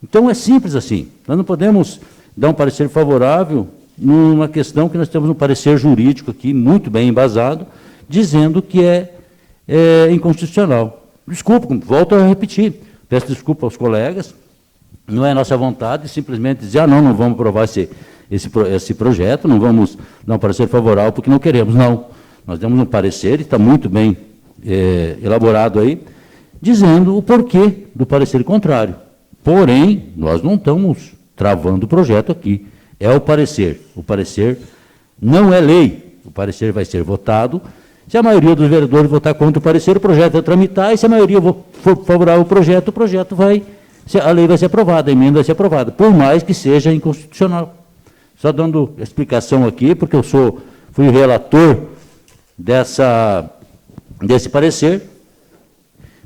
[SPEAKER 8] Então é simples assim. Nós não podemos dar um parecer favorável numa questão que nós temos um parecer jurídico aqui, muito bem embasado, dizendo que é inconstitucional. Desculpa, volto a repetir, peço desculpa aos colegas, não é nossa vontade simplesmente dizer, não vamos aprovar esse projeto, não vamos dar um parecer favorável porque não queremos, não. Nós demos um parecer, e está muito bem elaborado aí, dizendo o porquê do parecer contrário. Porém, nós não estamos travando o projeto aqui, é o parecer. O parecer não é lei, o parecer vai ser votado. Se a maioria dos vereadores votar contra o parecer, o projeto vai tramitar, e se a maioria for favorável ao projeto, a lei vai ser aprovada, a emenda vai ser aprovada, por mais que seja inconstitucional. Só dando explicação aqui, porque eu fui relator desse parecer,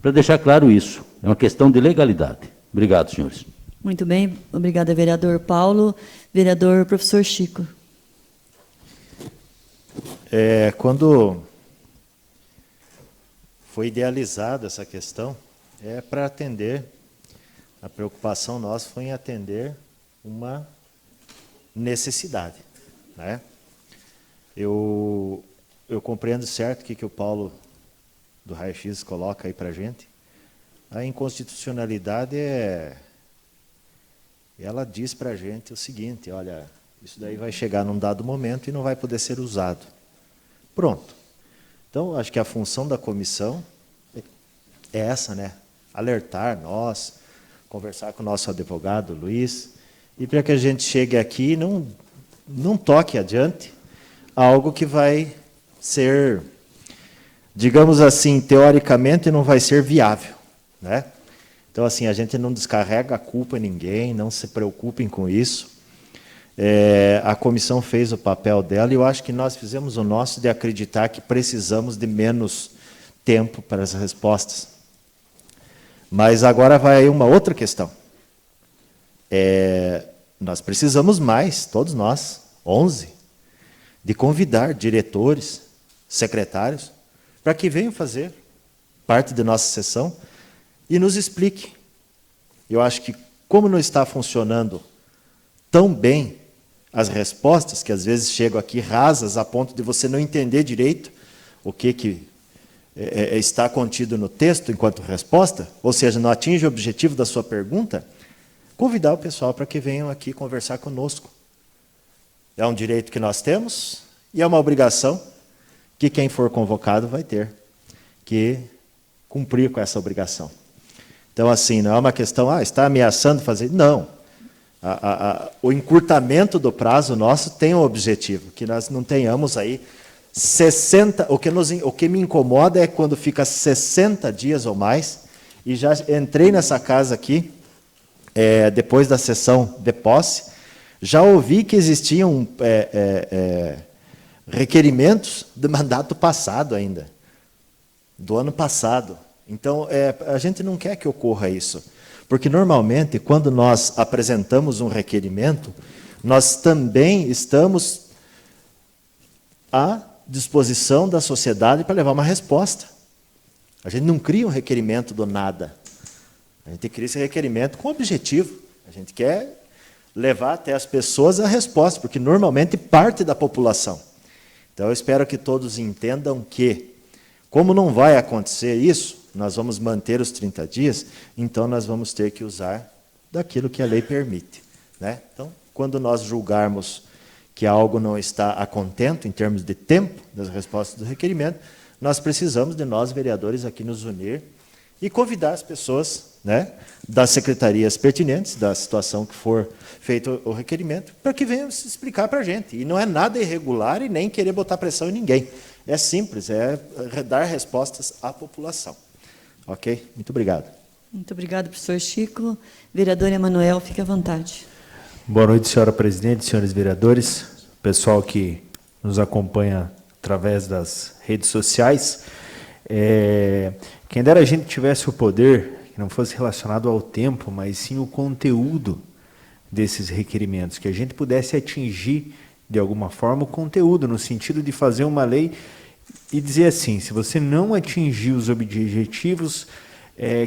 [SPEAKER 8] para deixar claro isso. É uma questão de legalidade. Obrigado, senhores.
[SPEAKER 1] Muito bem, obrigada, vereador Paulo. Vereador professor Chico.
[SPEAKER 3] Quando foi idealizada essa questão, para atender, a preocupação nossa foi em atender uma necessidade, né? Eu compreendo certo o que o Paulo do Raio-X coloca aí para a gente. A inconstitucionalidade ela diz para a gente o seguinte: olha, isso daí vai chegar num dado momento e não vai poder ser usado. Pronto. Então, acho que a função da comissão é essa, né? Alertar nós, conversar com o nosso advogado, Luiz, e para que a gente chegue aqui e não toque adiante algo que vai ser, digamos assim, teoricamente não vai ser viável, né? Então, assim, a gente não descarrega a culpa em ninguém, não se preocupem com isso. A comissão fez o papel dela e eu acho que nós fizemos o nosso de acreditar que precisamos de menos tempo para as respostas. Mas agora vai aí uma outra questão. Nós precisamos mais, todos nós, 11, de convidar diretores, secretários, para que venham fazer parte da nossa sessão e nos explique. Eu acho que, como não está funcionando tão bem as respostas, que às vezes chegam aqui rasas a ponto de você não entender direito o que está contido no texto enquanto resposta, ou seja, não atinge o objetivo da sua pergunta, convidar o pessoal para que venham aqui conversar conosco. É um direito que nós temos e é uma obrigação que quem for convocado vai ter que cumprir com essa obrigação. Então, assim, não é uma questão, está ameaçando fazer. Não. O encurtamento do prazo nosso tem um objetivo, que nós não tenhamos aí 60... O que me incomoda é quando fica 60 dias ou mais, e já entrei nessa casa aqui, depois da sessão de posse, já ouvi que existiam requerimentos do mandato passado ainda, do ano passado. Então, a gente não quer que ocorra isso, porque, normalmente, quando nós apresentamos um requerimento, nós também estamos à disposição da sociedade para levar uma resposta. A gente não cria um requerimento do nada. A gente cria esse requerimento com objetivo. A gente quer levar até as pessoas a resposta, porque, normalmente, parte da população. Então, eu espero que todos entendam que, como não vai acontecer isso, nós vamos manter os 30 dias, então nós vamos ter que usar daquilo que a lei permite, né? Então, quando nós julgarmos que algo não está a contento em termos de tempo das respostas do requerimento, nós precisamos de nós, vereadores, aqui nos unir e convidar as pessoas, né, das secretarias pertinentes, da situação que for feito o requerimento, para que venham se explicar para a gente. E não é nada irregular e nem querer botar pressão em ninguém. É simples, é dar respostas à população. Ok? Muito obrigado.
[SPEAKER 1] Muito obrigado, professor Chico. Vereador Emanuel, fique à vontade.
[SPEAKER 9] Boa noite, senhora presidente, senhores vereadores, pessoal que nos acompanha através das redes sociais. Quem dera a gente tivesse o poder, que não fosse relacionado ao tempo, mas sim o conteúdo desses requerimentos, que a gente pudesse atingir, de alguma forma, o conteúdo, no sentido de fazer uma lei e dizer assim, se você não atingir os objetivos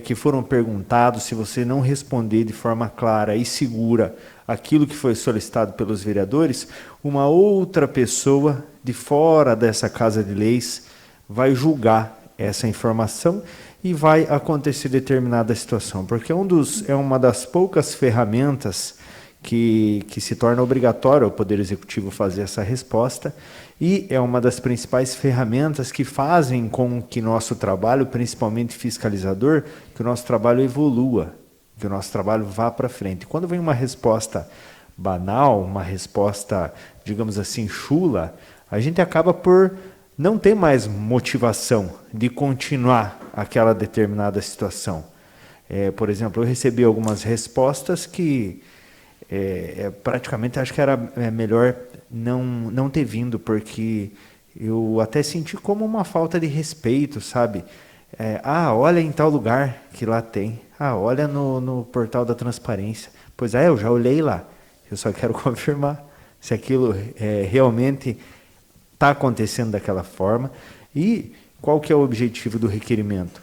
[SPEAKER 9] que foram perguntados, se você não responder de forma clara e segura aquilo que foi solicitado pelos vereadores, uma outra pessoa de fora dessa Casa de Leis vai julgar essa informação e vai acontecer determinada situação, porque é uma das poucas ferramentas que se torna obrigatório ao Poder Executivo fazer essa resposta, e é uma das principais ferramentas que fazem com que nosso trabalho, principalmente fiscalizador, que o nosso trabalho evolua, que o nosso trabalho vá para frente. Quando vem uma resposta banal, uma resposta, digamos assim, chula, a gente acaba por não ter mais motivação de continuar aquela determinada situação. Por exemplo, eu recebi algumas respostas que praticamente acho que era melhor não ter vindo, porque eu até senti como uma falta de respeito, sabe? Olha em tal lugar que lá tem. Olha no portal da transparência. Pois eu já olhei lá. Eu só quero confirmar se aquilo realmente está acontecendo daquela forma. E qual que é o objetivo do requerimento?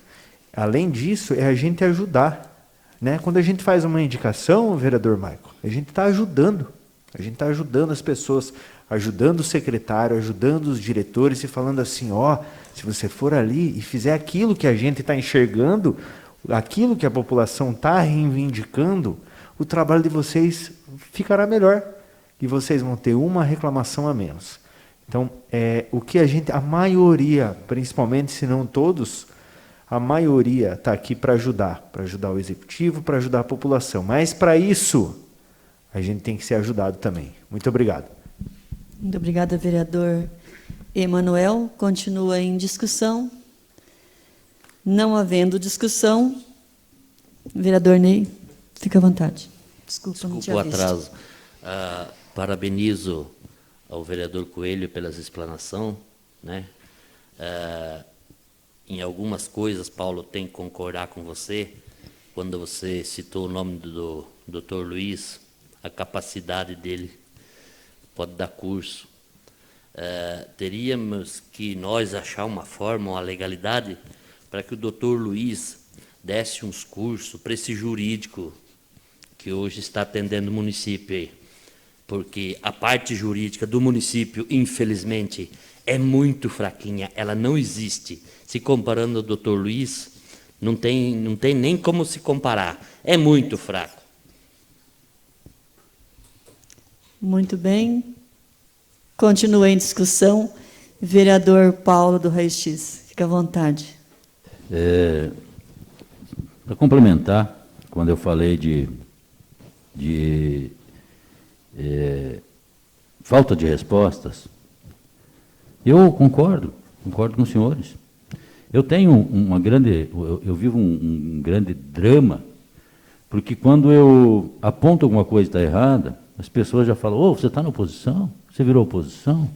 [SPEAKER 9] Além disso, é a gente ajudar. Né? Quando a gente faz uma indicação, vereador Maico, a gente está ajudando. A gente está ajudando as pessoas, ajudando o secretário, ajudando os diretores e falando assim, se você for ali e fizer aquilo que a gente está enxergando, aquilo que a população está reivindicando, o trabalho de vocês ficará melhor e vocês vão ter uma reclamação a menos. Então, o que a maioria, principalmente, se não todos, a maioria está aqui para ajudar o executivo, para ajudar a população. Mas, para isso, a gente tem que ser ajudado também. Muito obrigado.
[SPEAKER 1] Muito obrigada, vereador Emanuel. Continua em discussão. Não havendo discussão, vereador Ney, fica à vontade. Desculpa não tinha
[SPEAKER 4] o
[SPEAKER 1] visto.
[SPEAKER 4] atraso. Parabenizo ao vereador Coelho pela explanação, né? Em algumas coisas, Paulo, tem que concordar com você. Quando você citou o nome do Dr. Luiz, a capacidade dele pode dar curso. Teríamos que nós achar uma forma, uma legalidade, para que o Dr. Luiz desse uns cursos para esse jurídico que hoje está atendendo o município aí. Porque a parte jurídica do município, infelizmente, é muito fraquinha, ela não existe. Se comparando ao Dr. Luiz, não tem nem como se comparar, é muito fraco.
[SPEAKER 1] Muito bem. Continua em discussão. Vereador Paulo do Raio X, fica à vontade.
[SPEAKER 8] Para complementar, quando eu falei de falta de respostas, eu concordo com os senhores. Eu tenho eu vivo um grande drama, porque quando eu aponto alguma coisa que está errada, as pessoas já falam: você está na oposição? Você virou oposição?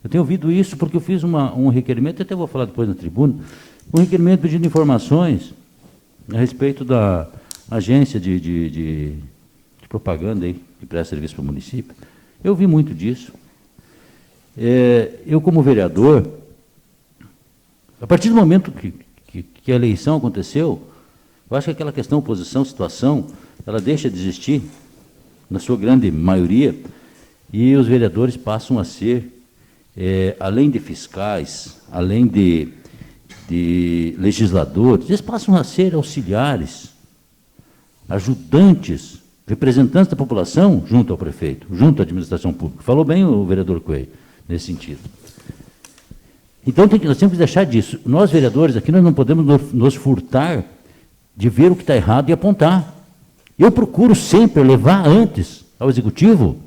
[SPEAKER 8] Eu tenho ouvido isso porque eu fiz um requerimento, até vou falar depois na tribuna, um requerimento pedindo informações a respeito da agência de propaganda aí, que presta serviço para o município. Eu vi muito disso. Eu, como vereador, a partir do momento que a eleição aconteceu, eu acho que aquela questão oposição, situação, ela deixa de existir, na sua grande maioria, e os vereadores passam a ser, além de fiscais, além de legisladores, eles passam a ser auxiliares, ajudantes, representantes da população junto ao prefeito, junto à administração pública. Falou bem o vereador Coelho, nesse sentido. Então, nós temos que deixar disso. Nós, vereadores, aqui nós não podemos nos furtar de ver o que está errado e apontar. Eu procuro sempre levar antes ao executivo,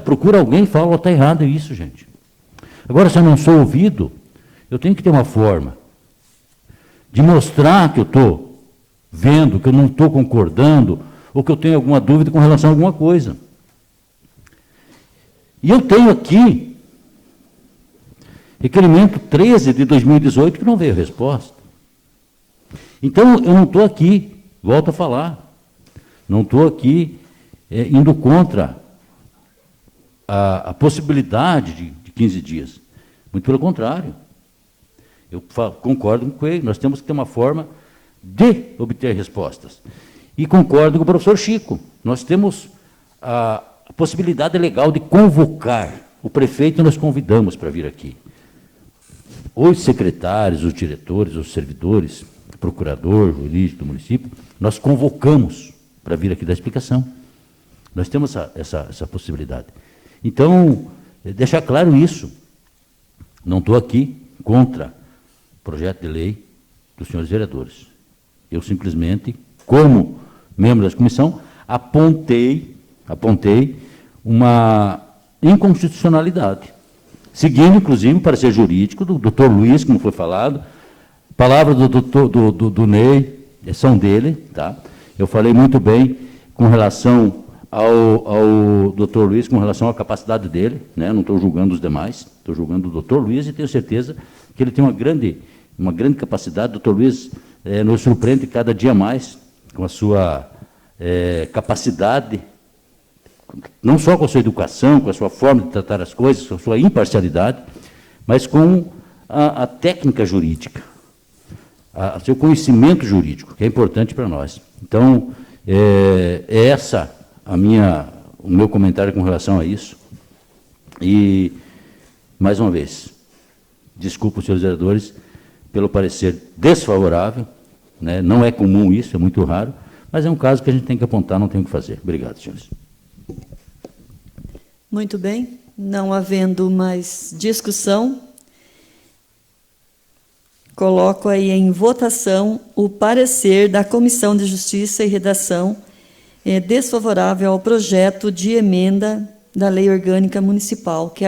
[SPEAKER 8] procuro alguém e falo: está errado isso, gente. Agora, se eu não sou ouvido, eu tenho que ter uma forma de mostrar que eu estou vendo, que eu não estou concordando, ou que eu tenho alguma dúvida com relação a alguma coisa. E eu tenho aqui requerimento 13 de 2018 que não veio resposta. Então, eu não estou aqui, volto a falar, não estou aqui indo contra a possibilidade de 15 dias. Muito pelo contrário. Eu concordo com ele, nós temos que ter uma forma de obter respostas. E concordo com o professor Chico, nós temos a possibilidade legal de convocar o prefeito, e nós convidamos para vir aqui. Os secretários, os diretores, os servidores, o procurador jurídico do município, nós convocamos para vir aqui dar explicação. Nós temos essa possibilidade. Então, deixar claro isso. Não estou aqui contra o projeto de lei dos senhores vereadores. Eu simplesmente, como membro da comissão, apontei uma inconstitucionalidade, seguindo, inclusive, o parecer jurídico do doutor Luiz, como foi falado, palavras do Ney, são dele, tá? Eu falei muito bem com relação ao doutor Luiz, com relação à capacidade dele, né? Não estou julgando os demais, estou julgando o doutor Luiz e tenho certeza que ele tem uma grande capacidade. O doutor Luiz nos surpreende cada dia mais com a sua capacidade, não só com a sua educação, com a sua forma de tratar as coisas, com a sua imparcialidade, mas com a técnica jurídica, o seu conhecimento jurídico, que é importante para nós. Então, essa o meu comentário com relação a isso. E, mais uma vez, desculpa os senhores vereadores pelo parecer desfavorável, né? Não é comum isso, é muito raro, mas é um caso que a gente tem que apontar, não tem o que fazer. Obrigado, senhores.
[SPEAKER 1] Muito bem. Não havendo mais discussão, coloco aí em votação o parecer da Comissão de Justiça e Redação desfavorável ao projeto de emenda da Lei Orgânica Municipal, que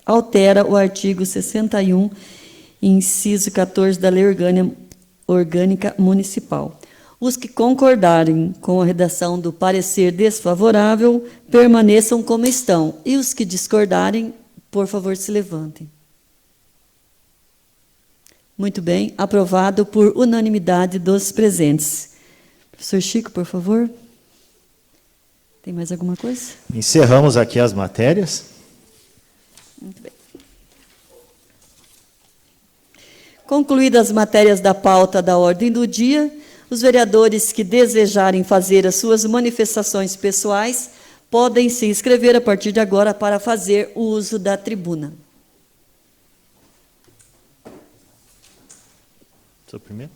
[SPEAKER 1] altera o artigo 61, inciso 14 da Lei Orgânica Municipal. Os que concordarem com a redação do parecer desfavorável permaneçam como estão, e os que discordarem, por favor, se levantem. Muito bem, aprovado por unanimidade dos presentes. Professor Chico, por favor. Tem mais alguma coisa?
[SPEAKER 3] Encerramos aqui as matérias.
[SPEAKER 1] Muito bem. Concluídas as matérias da pauta da ordem do dia, os vereadores que desejarem fazer as suas manifestações pessoais podem se inscrever a partir de agora para fazer o uso da tribuna.
[SPEAKER 3] Sou o primeiro?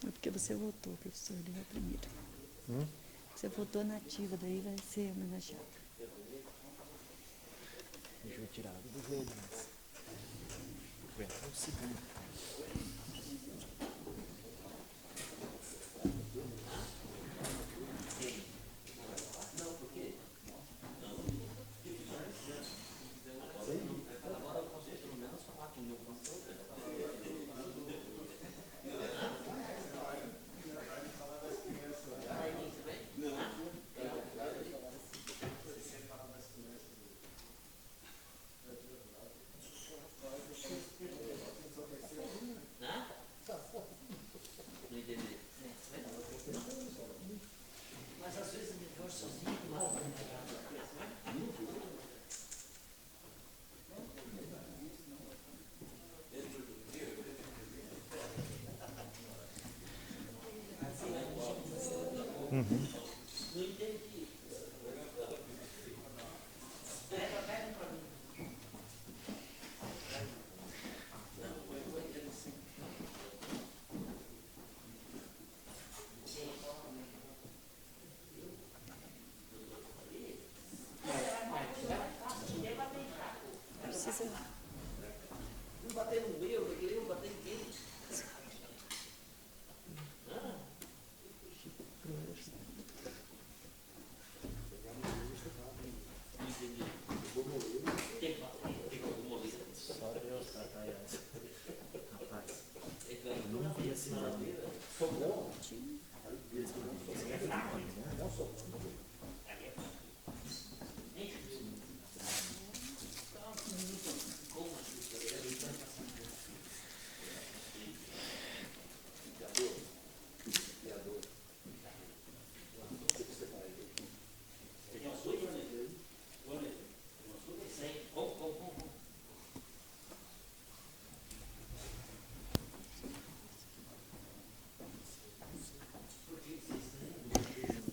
[SPEAKER 1] É porque você votou, professor, ele vai primeiro. Você votou na ativa, daí vai ser homenageado.
[SPEAKER 3] Deixa eu tirar do jogo, mas... Aguenta um segundo.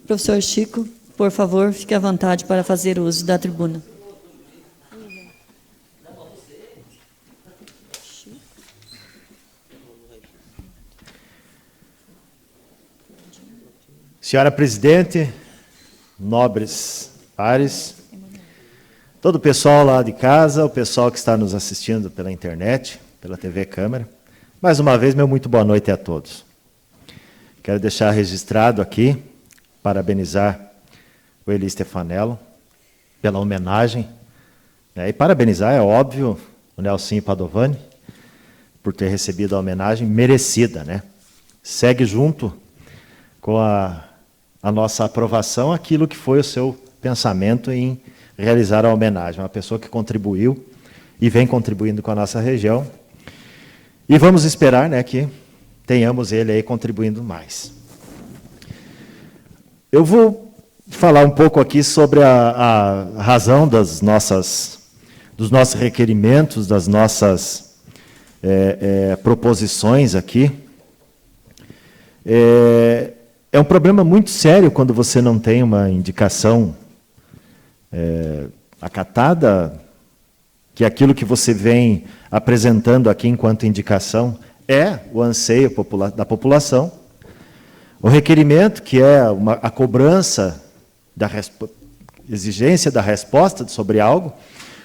[SPEAKER 1] Professor Chico, por favor, fique à vontade para fazer uso da tribuna.
[SPEAKER 3] Senhora Presidente, nobres pares, todo o pessoal lá de casa, o pessoal que está nos assistindo pela internet, pela TV Câmara, mais uma vez, meu muito boa noite a todos. Quero deixar registrado aqui, parabenizar o Eli Stefanello pela homenagem, né, e parabenizar, é óbvio, o Nelsinho Padovani por ter recebido a homenagem merecida, né? Segue junto com a nossa aprovação aquilo que foi o seu pensamento em realizar a homenagem. Uma pessoa que contribuiu e vem contribuindo com a nossa região. E vamos esperar, né, que tenhamos ele aí contribuindo mais. Eu vou falar um pouco aqui sobre a razão dos nossos requerimentos, das nossas proposições aqui. É um problema muito sério quando você não tem uma indicação acatada, que aquilo que você vem apresentando aqui enquanto indicação é o anseio da população. O requerimento, que é a cobrança da exigência da resposta sobre algo,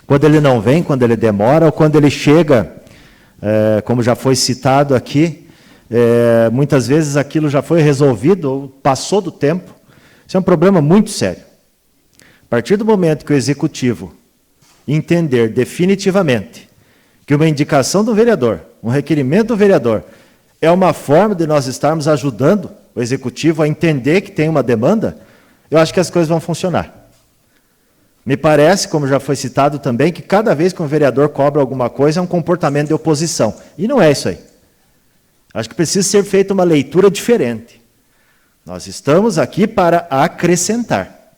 [SPEAKER 3] quando ele não vem, quando ele demora, ou quando ele chega, como já foi citado aqui, muitas vezes aquilo já foi resolvido ou passou do tempo. Isso é um problema muito sério. A partir do momento que o executivo entender definitivamente que uma indicação do vereador, um requerimento do vereador, é uma forma de nós estarmos ajudando o executivo a entender que tem uma demanda, eu acho que as coisas vão funcionar. Me parece, como já foi citado também, que cada vez que um vereador cobra alguma coisa é um comportamento de oposição. E não é isso aí. Acho que precisa ser feita uma leitura diferente. Nós estamos aqui para acrescentar.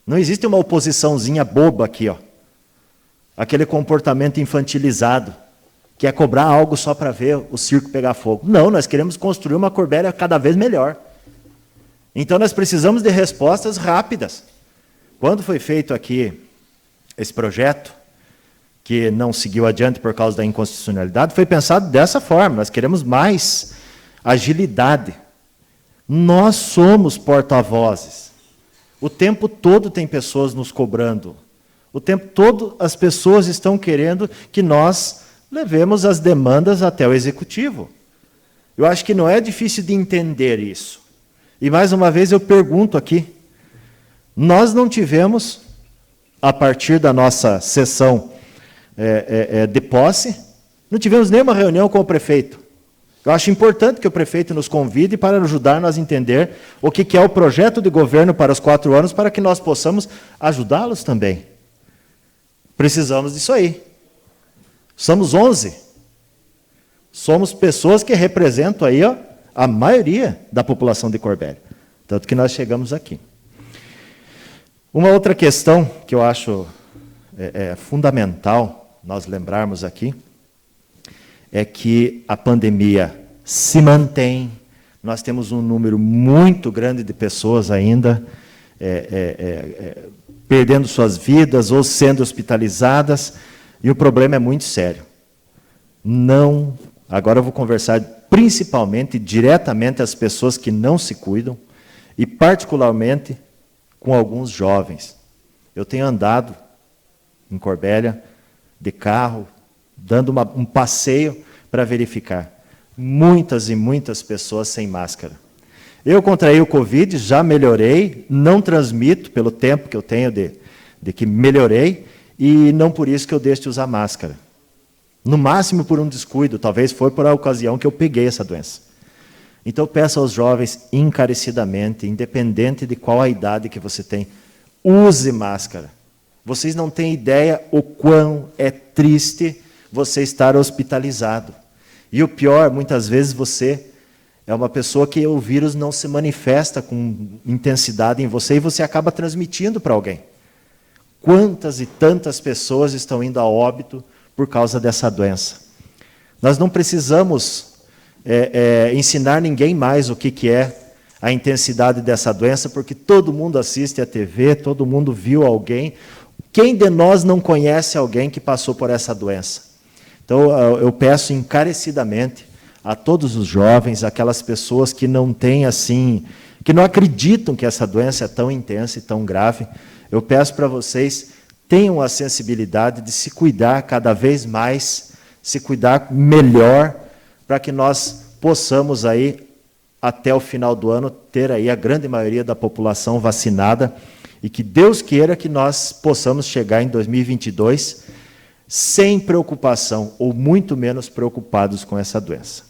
[SPEAKER 3] Não existe uma oposiçãozinha boba aqui, ó. Aquele comportamento infantilizado, que é cobrar algo só para ver o circo pegar fogo. Não, nós queremos construir uma Corbélia cada vez melhor. Então nós precisamos de respostas rápidas. Quando foi feito aqui esse projeto, que não seguiu adiante por causa da inconstitucionalidade, foi pensado dessa forma. Nós queremos mais agilidade. Nós somos porta-vozes. O tempo todo tem pessoas nos cobrando. O tempo todo as pessoas estão querendo que nós levemos as demandas até o executivo. Eu acho que não é difícil de entender isso. E mais uma vez eu pergunto aqui, nós não tivemos, a partir da nossa sessão de posse, não tivemos nenhuma reunião com o prefeito. Eu acho importante que o prefeito nos convide para ajudar-nos a entender o que é o projeto de governo para os 4 anos, para que nós possamos ajudá-los também. Precisamos disso aí. Somos 11. Somos pessoas que representam aí, ó, a maioria da população de Corbélia. Tanto que nós chegamos aqui. Uma outra questão que eu acho fundamental nós lembrarmos aqui é que a pandemia se mantém. Nós temos um número muito grande de pessoas ainda perdendo suas vidas ou sendo hospitalizadas, e o problema é muito sério. Não, agora eu vou conversar principalmente, diretamente às pessoas que não se cuidam, e particularmente com alguns jovens. Eu tenho andado em Corbélia, de carro, dando um passeio para verificar. Muitas e muitas pessoas sem máscara. Eu contraí o Covid, já melhorei, não transmito pelo tempo que eu tenho de que melhorei, e não por isso que eu deixo de usar máscara. No máximo por um descuido, talvez foi por a ocasião que eu peguei essa doença. Então eu peço aos jovens encarecidamente, independente de qual a idade que você tem, use máscara. Vocês não têm ideia o quão é triste você estar hospitalizado. E o pior, muitas vezes você é uma pessoa que o vírus não se manifesta com intensidade em você e você acaba transmitindo para alguém. Quantas e tantas pessoas estão indo a óbito por causa dessa doença? Nós não precisamos ensinar ninguém mais o que é a intensidade dessa doença, porque todo mundo assiste a TV, todo mundo viu alguém. Quem de nós não conhece alguém que passou por essa doença? Então, eu peço encarecidamente a todos os jovens, aquelas pessoas que não têm assim, que não acreditam que essa doença é tão intensa e tão grave, eu peço para vocês, tenham a sensibilidade de se cuidar cada vez mais, se cuidar melhor, para que nós possamos aí, até o final do ano, ter aí a grande maioria da população vacinada, e que Deus queira que nós possamos chegar em 2022 sem preocupação, ou muito menos preocupados com essa doença.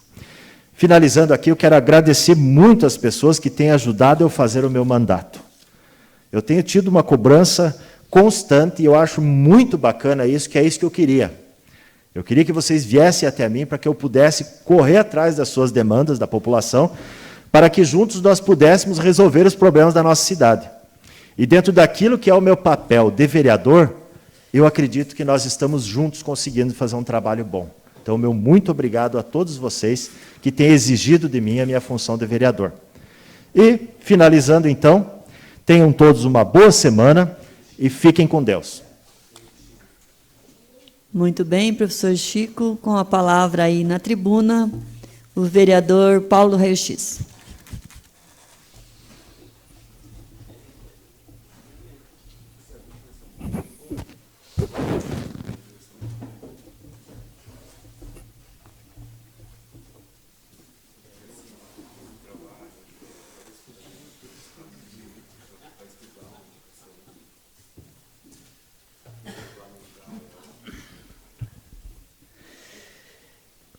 [SPEAKER 3] Finalizando aqui, eu quero agradecer muito as pessoas que têm ajudado eu a fazer o meu mandato. Eu tenho tido uma cobrança constante e eu acho muito bacana isso, que é isso que eu queria. Eu queria que vocês viessem até mim para que eu pudesse correr atrás das suas demandas, da população, para que juntos nós pudéssemos resolver os problemas da nossa cidade. E dentro daquilo que é o meu papel de vereador, eu acredito que nós estamos juntos conseguindo fazer um trabalho bom. Então, meu muito obrigado a todos vocês que têm exigido de mim a minha função de vereador. E, finalizando então, tenham todos uma boa semana e fiquem com Deus.
[SPEAKER 1] Muito bem, professor Chico, com a palavra aí na tribuna, o vereador Paulo Raio-X.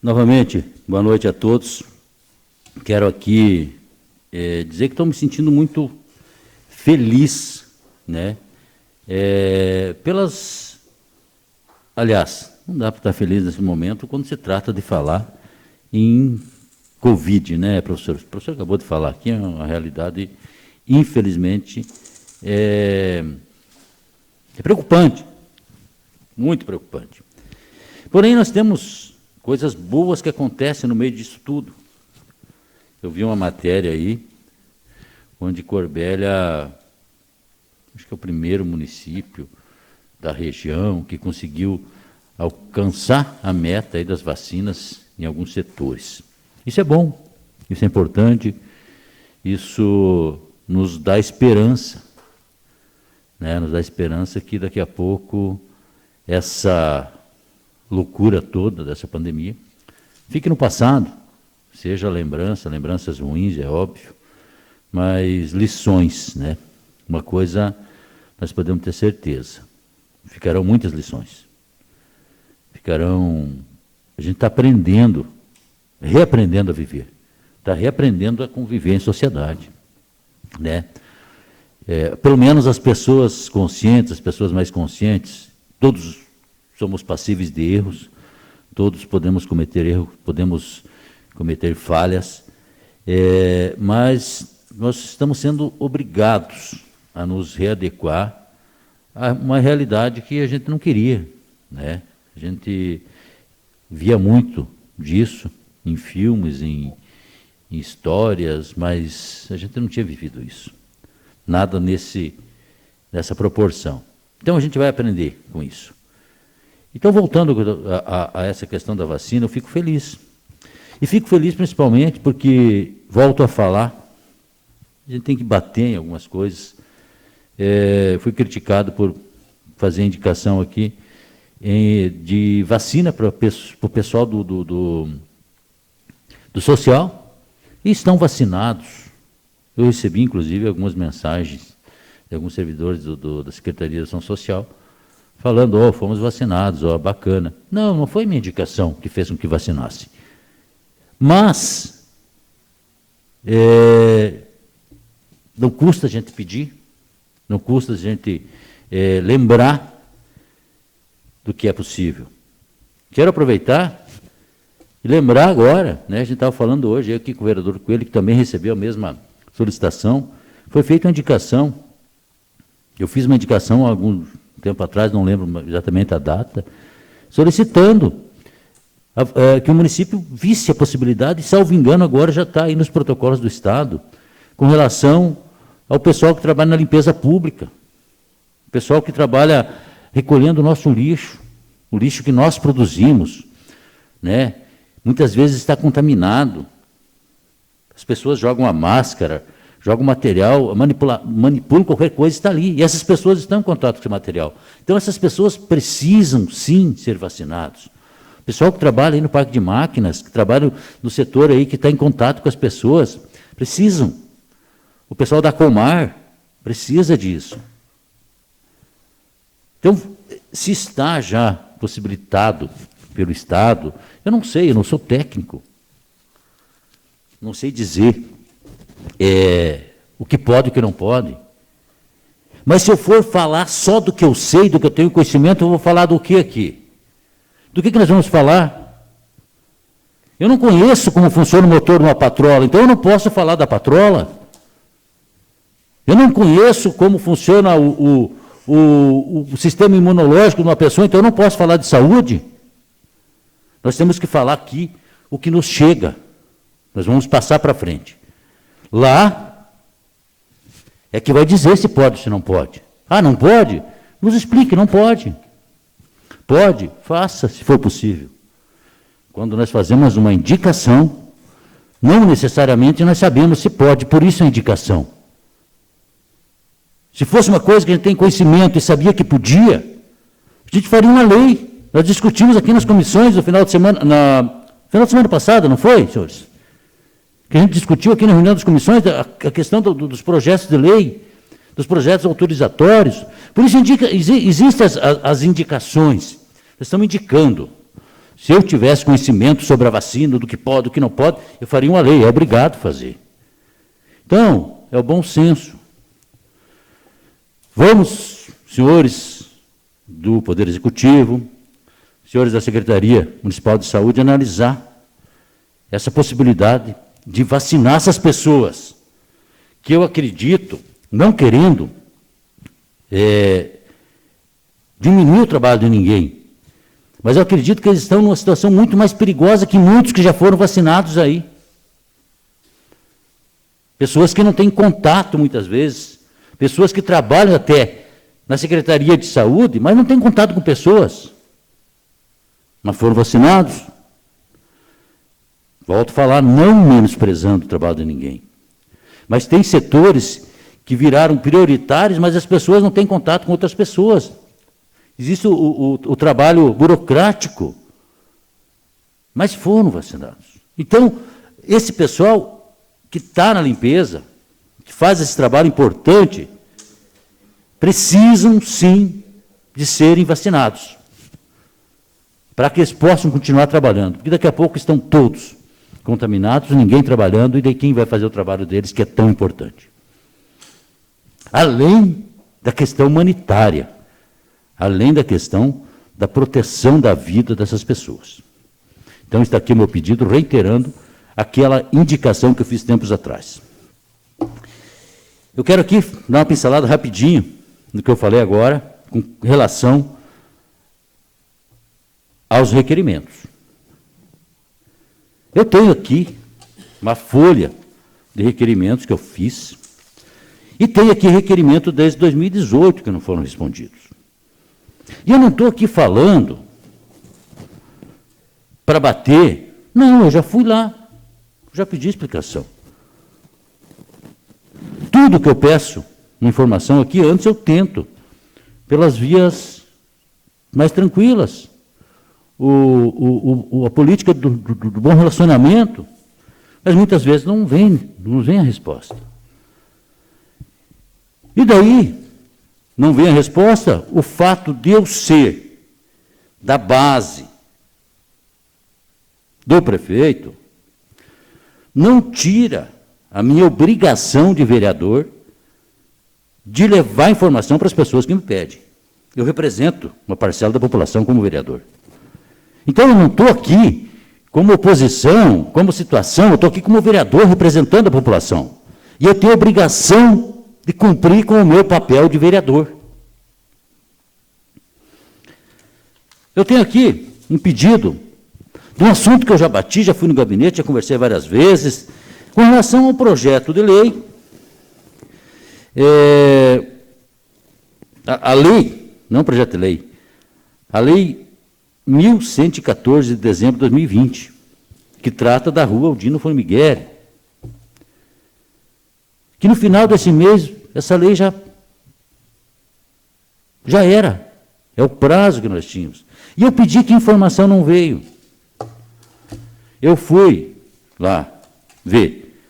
[SPEAKER 8] Novamente, boa noite a todos. Quero aqui dizer que estou me sentindo muito feliz, né? Aliás, não dá para estar feliz nesse momento quando se trata de falar em Covid, né, professor? O professor acabou de falar aqui, é uma realidade, infelizmente, é preocupante, muito preocupante. Porém, nós temos coisas boas que acontecem no meio disso tudo. Eu vi uma matéria aí, onde Corbélia, acho que é o primeiro município da região que conseguiu alcançar a meta aí das vacinas em alguns setores. Isso é bom, isso é importante, isso nos dá esperança, né? Nos dá esperança que daqui a pouco essa loucura toda dessa pandemia fique no passado, seja lembranças ruins, é óbvio, mas lições, né? Uma coisa nós podemos ter certeza, ficarão muitas lições, a gente está aprendendo, reaprendendo a viver, está reaprendendo a conviver em sociedade, né? Pelo menos as pessoas conscientes, as pessoas mais conscientes, todos somos passíveis de erros, todos podemos cometer erros, podemos cometer falhas, mas nós estamos sendo obrigados a nos readequar a uma realidade que a gente não queria, né? A gente via muito disso em filmes, em histórias, mas a gente não tinha vivido isso. Nada nessa proporção. Então a gente vai aprender com isso. Então, voltando a essa questão da vacina, eu fico feliz. E fico feliz principalmente porque, volto a falar, a gente tem que bater em algumas coisas. Fui criticado por fazer indicação aqui de vacina para o pessoal do social, e estão vacinados. Eu recebi, inclusive, algumas mensagens de alguns servidores da Secretaria de Ação Social, falando, fomos vacinados, bacana. Não foi minha indicação que fez com que vacinasse. Mas, não custa a gente pedir, não custa a gente lembrar do que é possível. Quero aproveitar e lembrar agora, né, a gente estava falando hoje aqui com o vereador Coelho, que também recebeu a mesma solicitação, foi feita uma indicação, eu fiz uma indicação há algum tempo atrás, não lembro exatamente a data, solicitando que o município visse a possibilidade, e, salvo engano, agora já está aí nos protocolos do Estado, com relação ao pessoal que trabalha na limpeza pública, o pessoal que trabalha recolhendo o nosso lixo, o lixo que nós produzimos, né? Muitas vezes está contaminado, as pessoas jogam a máscara, jogam material, manipulam qualquer coisa, está ali. E essas pessoas estão em contato com esse material. Então, essas pessoas precisam, sim, ser vacinados. O pessoal que trabalha aí no parque de máquinas, que trabalha no setor aí, que está em contato com as pessoas, precisam. O pessoal da Comar precisa disso. Então, se está já possibilitado pelo Estado, eu não sei, eu não sou técnico. Não sei dizer o que pode e o que não pode. Mas se eu for falar só do que eu sei, do que eu tenho conhecimento, eu vou falar do que aqui? Do que nós vamos falar? Eu não conheço como funciona o motor de uma patrola, então eu não posso falar da patrola. Eu não conheço como funciona o sistema imunológico de uma pessoa, então eu não posso falar de saúde. Nós temos que falar aqui o que nos chega. Nós vamos passar para frente. Lá é que vai dizer se pode ou se não pode. Não pode? Nos explique, não pode. Pode? Faça, se for possível. Quando nós fazemos uma indicação, não necessariamente nós sabemos se pode, por isso a indicação. Se fosse uma coisa que a gente tem conhecimento e sabia que podia, A gente faria uma lei. Nós discutimos aqui nas comissões no final de semana, final de semana passada, não foi, senhores? Que a gente discutiu aqui na reunião das comissões a questão dos projetos de lei, dos projetos autorizatórios. Por isso existem as indicações. Nós estamos indicando. Se eu tivesse conhecimento sobre a vacina, do que pode, do que não pode, eu faria uma lei, é obrigado a fazer. Então, é o bom senso. Vamos, senhores do Poder Executivo, senhores da Secretaria Municipal de Saúde, analisar essa possibilidade de vacinar essas pessoas, que eu acredito, não querendo diminuir o trabalho de ninguém, mas eu acredito que eles estão numa situação muito mais perigosa que muitos que já foram vacinados aí. Pessoas que não têm contato, muitas vezes, pessoas que trabalham até na Secretaria de Saúde, mas não têm contato com pessoas, mas foram vacinados. Volto a falar, não menosprezando o trabalho de ninguém. Mas tem setores que viraram prioritários, mas as pessoas não têm contato com outras pessoas. Existe o trabalho burocrático, mas foram vacinados. Então, esse pessoal que está na limpeza, que faz esse trabalho importante, precisam, sim, de serem vacinados, para que eles possam continuar trabalhando, porque daqui a pouco estão todos contaminados, ninguém trabalhando, e daí quem vai fazer o trabalho deles, que é tão importante. Além da questão humanitária, além da questão da proteção da vida dessas pessoas. Então, está aqui o meu pedido, reiterando aquela indicação que eu fiz tempos atrás. Eu quero aqui dar uma pincelada rapidinho no que eu falei agora, com relação aos requerimentos. Eu tenho aqui uma folha de requerimentos que eu fiz, e tenho aqui requerimento desde 2018 que não foram respondidos. E eu não estou aqui falando para bater. Não, eu já fui lá, já pedi explicação. Tudo que eu peço, uma informação aqui, antes eu tento, pelas vias mais tranquilas. A política do bom relacionamento, mas muitas vezes não vem a resposta. E daí, não vem a resposta, o fato de eu ser da base do prefeito, não tira a minha obrigação de vereador de levar informação para as pessoas que me pedem. Eu represento uma parcela da população como vereador. Então, eu não estou aqui como oposição, como situação, eu estou aqui como vereador representando a população. E eu tenho a obrigação de cumprir com o meu papel de vereador. Eu tenho aqui um pedido de um assunto que eu já bati, já fui no gabinete, já conversei várias vezes, com relação ao projeto de lei, a lei, não o projeto de lei, a lei 1114 de dezembro de 2020, que trata da rua Aldino Formigueri, que no final desse mês, essa lei já era, é o prazo que nós tínhamos. E eu pedi que a informação não veio. Eu fui lá ver,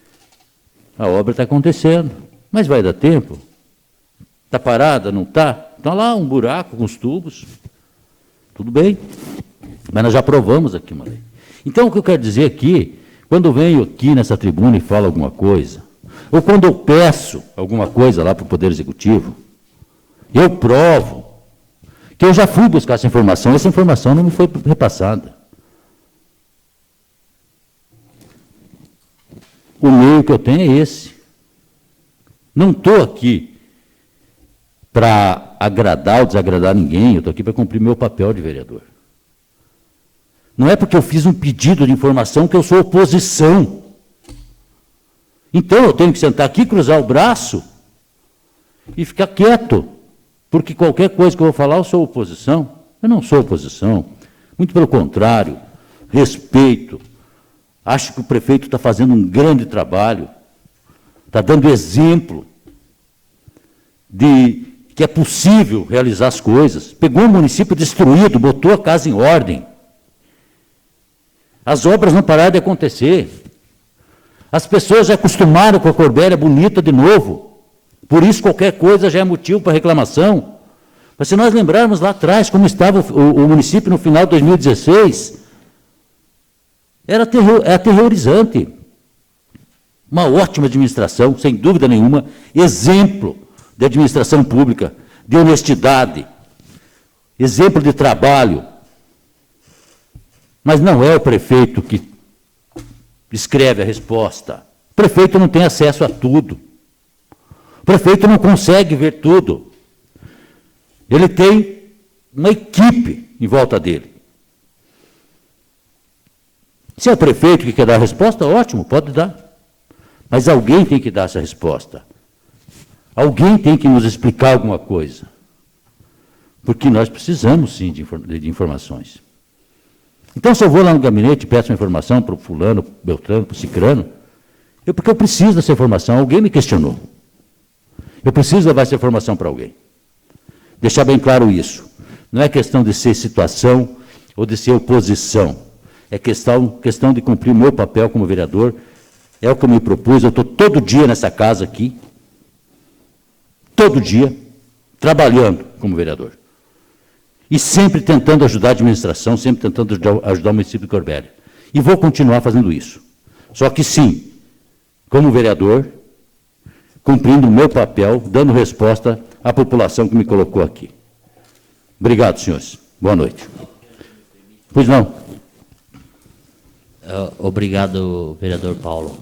[SPEAKER 8] a obra está acontecendo, mas vai dar tempo? Está parada, não está? Está lá um buraco com os tubos, tudo bem, mas nós já aprovamos aqui uma lei. Então, o que eu quero dizer aqui, quando eu venho aqui nessa tribuna e falo alguma coisa, ou quando eu peço alguma coisa lá para o Poder Executivo, eu provo que eu já fui buscar essa informação não me foi repassada. O meio que eu tenho é esse. Não estou aqui para agradar ou desagradar ninguém, eu estou aqui para cumprir meu papel de vereador. Não é porque eu fiz um pedido de informação que eu sou oposição. Então eu tenho que sentar aqui, cruzar o braço e ficar quieto, porque qualquer coisa que eu vou falar eu sou oposição. Eu não sou oposição, muito pelo contrário, respeito. Acho que o prefeito está fazendo um grande trabalho, está dando exemplo de que é possível realizar as coisas. Pegou um município destruído, botou a casa em ordem. As obras não pararam de acontecer. As pessoas já acostumaram com a Corbélia bonita de novo. Por isso, qualquer coisa já é motivo para reclamação. Mas se nós lembrarmos lá atrás como estava o município no final de 2016, era aterrorizante. Uma ótima administração, sem dúvida nenhuma, exemplo de administração pública, de honestidade, exemplo de trabalho. Mas não é o prefeito que escreve a resposta. O prefeito não tem acesso a tudo. O prefeito não consegue ver tudo. Ele tem uma equipe em volta dele. Se é o prefeito que quer dar a resposta, ótimo, pode dar. Mas alguém tem que dar essa resposta. Alguém tem que nos explicar alguma coisa. Porque nós precisamos, sim, de informações. Então, se eu vou lá no gabinete e peço uma informação para o fulano, para o Beltrano, para o Cicrano, porque eu preciso dessa informação, alguém me questionou. Eu preciso levar essa informação para alguém. Deixar bem claro isso. Não é questão de ser situação ou de ser oposição. É questão de cumprir o meu papel como vereador. É o que eu me propus. Eu estou todo dia nessa casa aqui, todo dia, trabalhando como vereador. E sempre tentando ajudar a administração, sempre tentando ajudar o município de Corbélia. E vou continuar fazendo isso. Só que sim, como vereador, cumprindo o meu papel, dando resposta à população que me colocou aqui. Obrigado, senhores. Boa noite. Pois não.
[SPEAKER 4] Obrigado, vereador Paulo.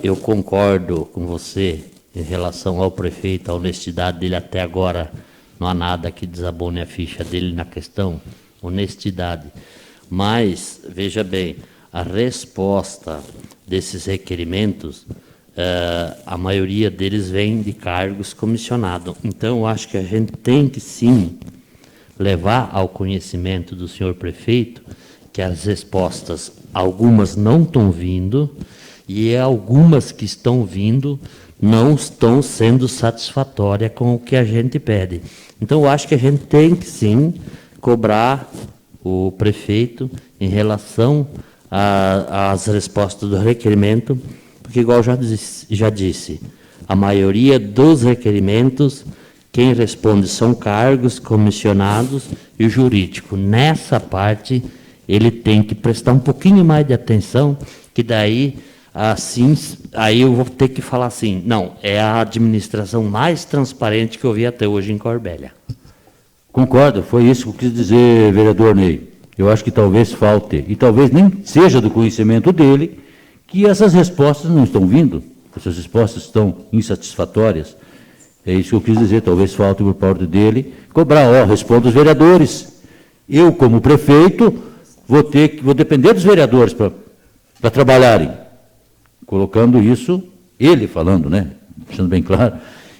[SPEAKER 4] Eu concordo com você em relação ao prefeito, a honestidade dele até agora. Não há nada que desabone a ficha dele na questão honestidade. Mas, veja bem, a resposta desses requerimentos, a maioria deles vem de cargos comissionados. Então, eu acho que a gente tem que, sim, levar ao conhecimento do senhor prefeito que as respostas, algumas não estão vindo, e algumas que estão vindo não estão sendo satisfatórias com o que a gente pede. Então, eu acho que a gente tem que, sim, cobrar o prefeito em relação às respostas do requerimento, porque, igual já disse, a maioria dos requerimentos, quem responde são cargos comissionados e o jurídico. Nessa parte, ele tem que prestar um pouquinho mais de atenção, que daí, assim, aí eu vou ter que falar assim, não, é a administração mais transparente que eu vi até hoje em Corbélia.
[SPEAKER 8] Concordo, foi isso que eu quis dizer, vereador Ney. Eu acho que talvez falte, e talvez nem seja do conhecimento dele, que essas respostas não estão vindo, essas respostas estão insatisfatórias. É isso que eu quis dizer, talvez falte por parte dele cobrar, responda os vereadores. Eu, como prefeito, vou depender dos vereadores para trabalharem. Colocando isso, ele falando, né? Deixando bem claro,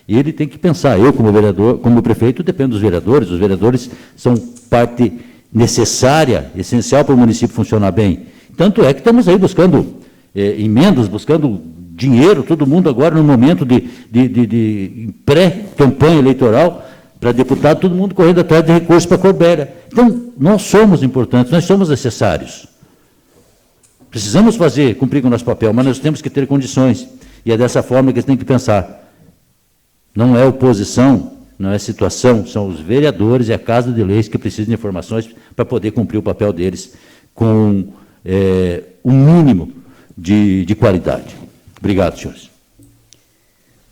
[SPEAKER 8] ele tem que pensar, eu como vereador, como prefeito, dependo dos vereadores, os vereadores são parte necessária, essencial para o município funcionar bem. Tanto é que estamos aí buscando emendas, buscando dinheiro, todo mundo agora no momento de pré-campanha eleitoral, para deputado, todo mundo correndo atrás de recursos para a Corbélia. Então, nós somos importantes, nós somos necessários. Precisamos cumprir com o nosso papel, mas nós temos que ter condições. E é dessa forma que eles têm que pensar. Não é oposição, não é situação, são os vereadores e a Casa de Leis que precisam de informações para poder cumprir o papel deles com o mínimo de qualidade. Obrigado, senhores.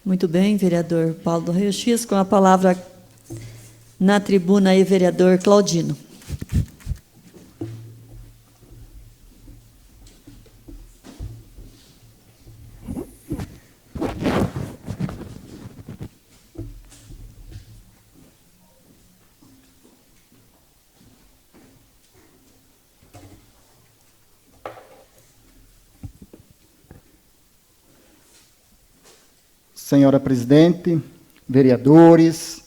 [SPEAKER 1] Muito bem, vereador Paulo do Rio X, com a palavra na tribuna aí, vereador Claudino.
[SPEAKER 2] Senhora presidente, vereadores,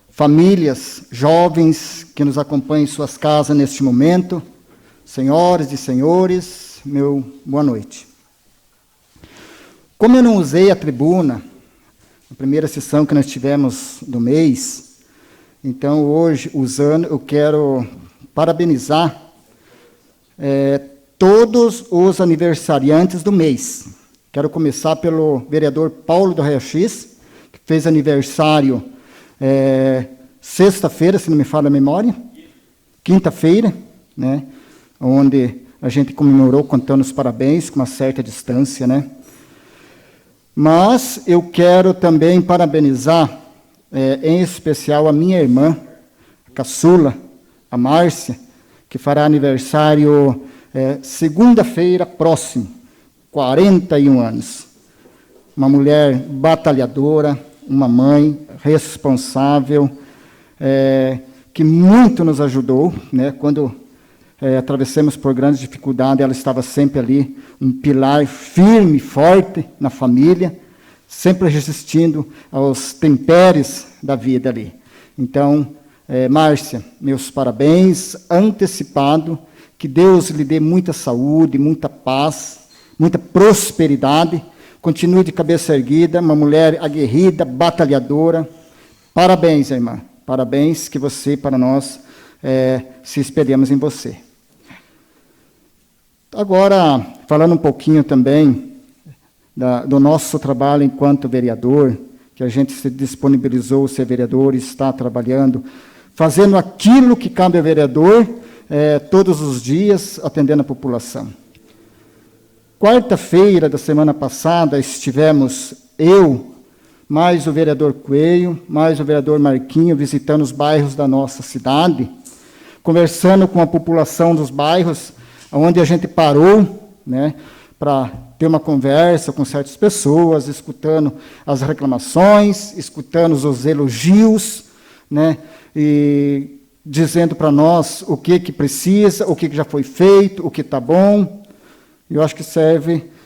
[SPEAKER 2] famílias, jovens que nos acompanham em suas casas neste momento, senhoras e senhores, meu boa noite. Como eu não usei a tribuna a primeira sessão que nós tivemos do mês. Então, hoje, eu quero parabenizar todos os aniversariantes do mês. Quero começar pelo vereador Paulo do Raio-X, que fez aniversário sexta-feira, se não me falha a memória, quinta-feira, né, onde a gente comemorou contando os parabéns com uma certa distância, né? Mas eu quero também parabenizar, em especial, a minha irmã, a caçula, a Márcia, que fará aniversário segunda-feira próxima, 41 anos. Uma mulher batalhadora, uma mãe responsável, que muito nos ajudou, né? Quando atravessamos por grandes dificuldades, ela estava sempre ali, um pilar firme, forte na família, sempre resistindo aos temperes da vida ali. Então, Márcia, meus parabéns, antecipado, que Deus lhe dê muita saúde, muita paz, muita prosperidade, continue de cabeça erguida, uma mulher aguerrida, batalhadora. Parabéns, irmã, parabéns, que você, para nós, se espelhamos em você. Agora, falando um pouquinho também do nosso trabalho enquanto vereador, que a gente se disponibilizou a ser vereador e está trabalhando, fazendo aquilo que cabe ao vereador, todos os dias, atendendo a população. Quarta-feira da semana passada, estivemos eu, mais o vereador Coelho, mais o vereador Marquinho, visitando os bairros da nossa cidade, conversando com a população dos bairros, onde a gente parou, né, para ter uma conversa com certas pessoas, escutando as reclamações, escutando os elogios, né, e dizendo para nós o que precisa, o que já foi feito, o que está bom. Eu acho que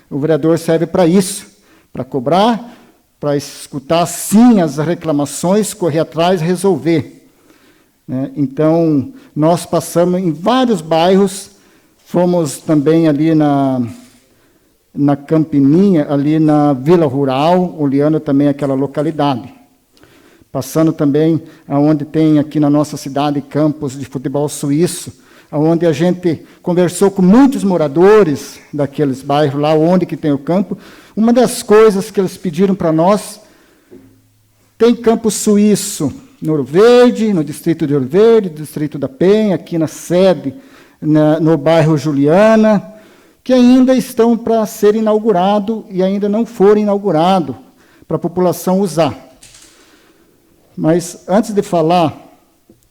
[SPEAKER 2] o vereador serve para isso, para cobrar, para escutar, sim, as reclamações, correr atrás e resolver. Né? Então, nós passamos em vários bairros, fomos também ali na Campininha, ali na Vila Rural, olhando também aquela localidade. Passando também aonde tem aqui na nossa cidade campos de futebol suíço, onde a gente conversou com muitos moradores daqueles bairros lá, onde que tem o campo. Uma das coisas que eles pediram para nós, tem campo suíço no Ouro Verde, no distrito de Ouro Verde, distrito da Penha, aqui na sede, no bairro Juliana, que ainda estão para ser inaugurado e ainda não foram inaugurados para a população usar. Mas antes de falar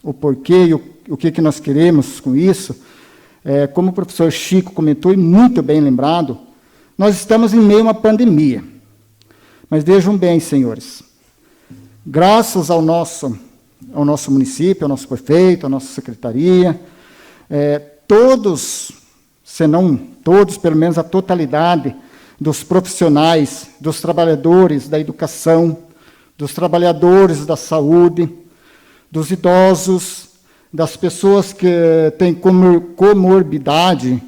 [SPEAKER 2] o porquê e o que nós queremos com isso, como o professor Chico comentou, e muito bem lembrado, nós estamos em meio a uma pandemia. Mas vejam bem, senhores, graças ao nosso município, ao nosso prefeito, à nossa secretaria, todos, se não todos, pelo menos a totalidade dos profissionais, dos trabalhadores da educação, dos trabalhadores da saúde, dos idosos, das pessoas que têm comorbidade,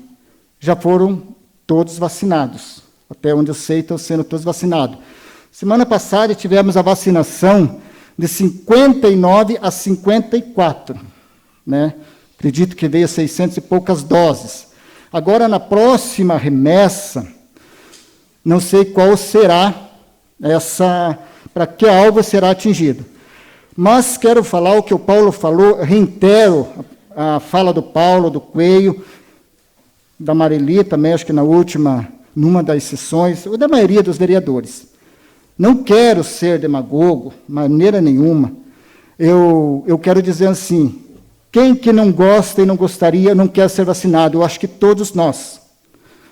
[SPEAKER 2] já foram todos vacinados. Até onde eu sei, estão sendo todos vacinados. Semana passada tivemos a vacinação de 59 a 54, né? Acredito que veio 600 e poucas doses. Agora, na próxima remessa, não sei qual será para que alvo será atingido. Mas quero falar o que o Paulo falou, reitero a fala do Paulo, do Coelho, da Marili também, acho que numa das sessões, ou da maioria dos vereadores. Não quero ser demagogo, de maneira nenhuma. Eu quero dizer assim, quem que não gosta e não gostaria, não quer ser vacinado? Eu acho que todos nós.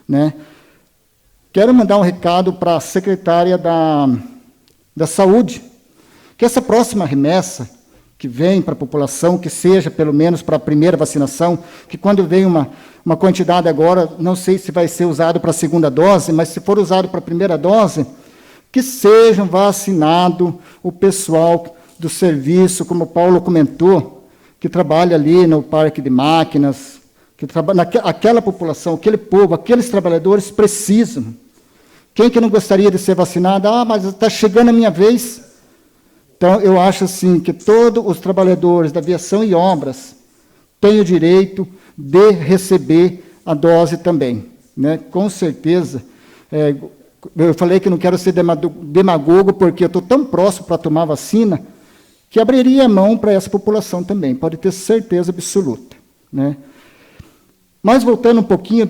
[SPEAKER 2] Né? Quero mandar um recado para a secretária da Saúde, que essa próxima remessa que vem para a população, que seja pelo menos para a primeira vacinação, que quando vem uma quantidade agora, não sei se vai ser usado para a segunda dose, mas se for usado para a primeira dose, que sejam vacinados o pessoal do serviço, como o Paulo comentou, que trabalha ali no parque de máquinas, que trabalha aquela população, aquele povo, aqueles trabalhadores precisam. Quem que não gostaria de ser vacinado? Ah, mas está chegando a minha vez. Então, eu acho assim que todos os trabalhadores da aviação e obras têm o direito de receber a dose também, né? Com certeza. Eu falei que não quero ser demagogo, porque eu estou tão próximo para tomar vacina, que abriria a mão para essa população também, pode ter certeza absoluta, né? Mas voltando um pouquinho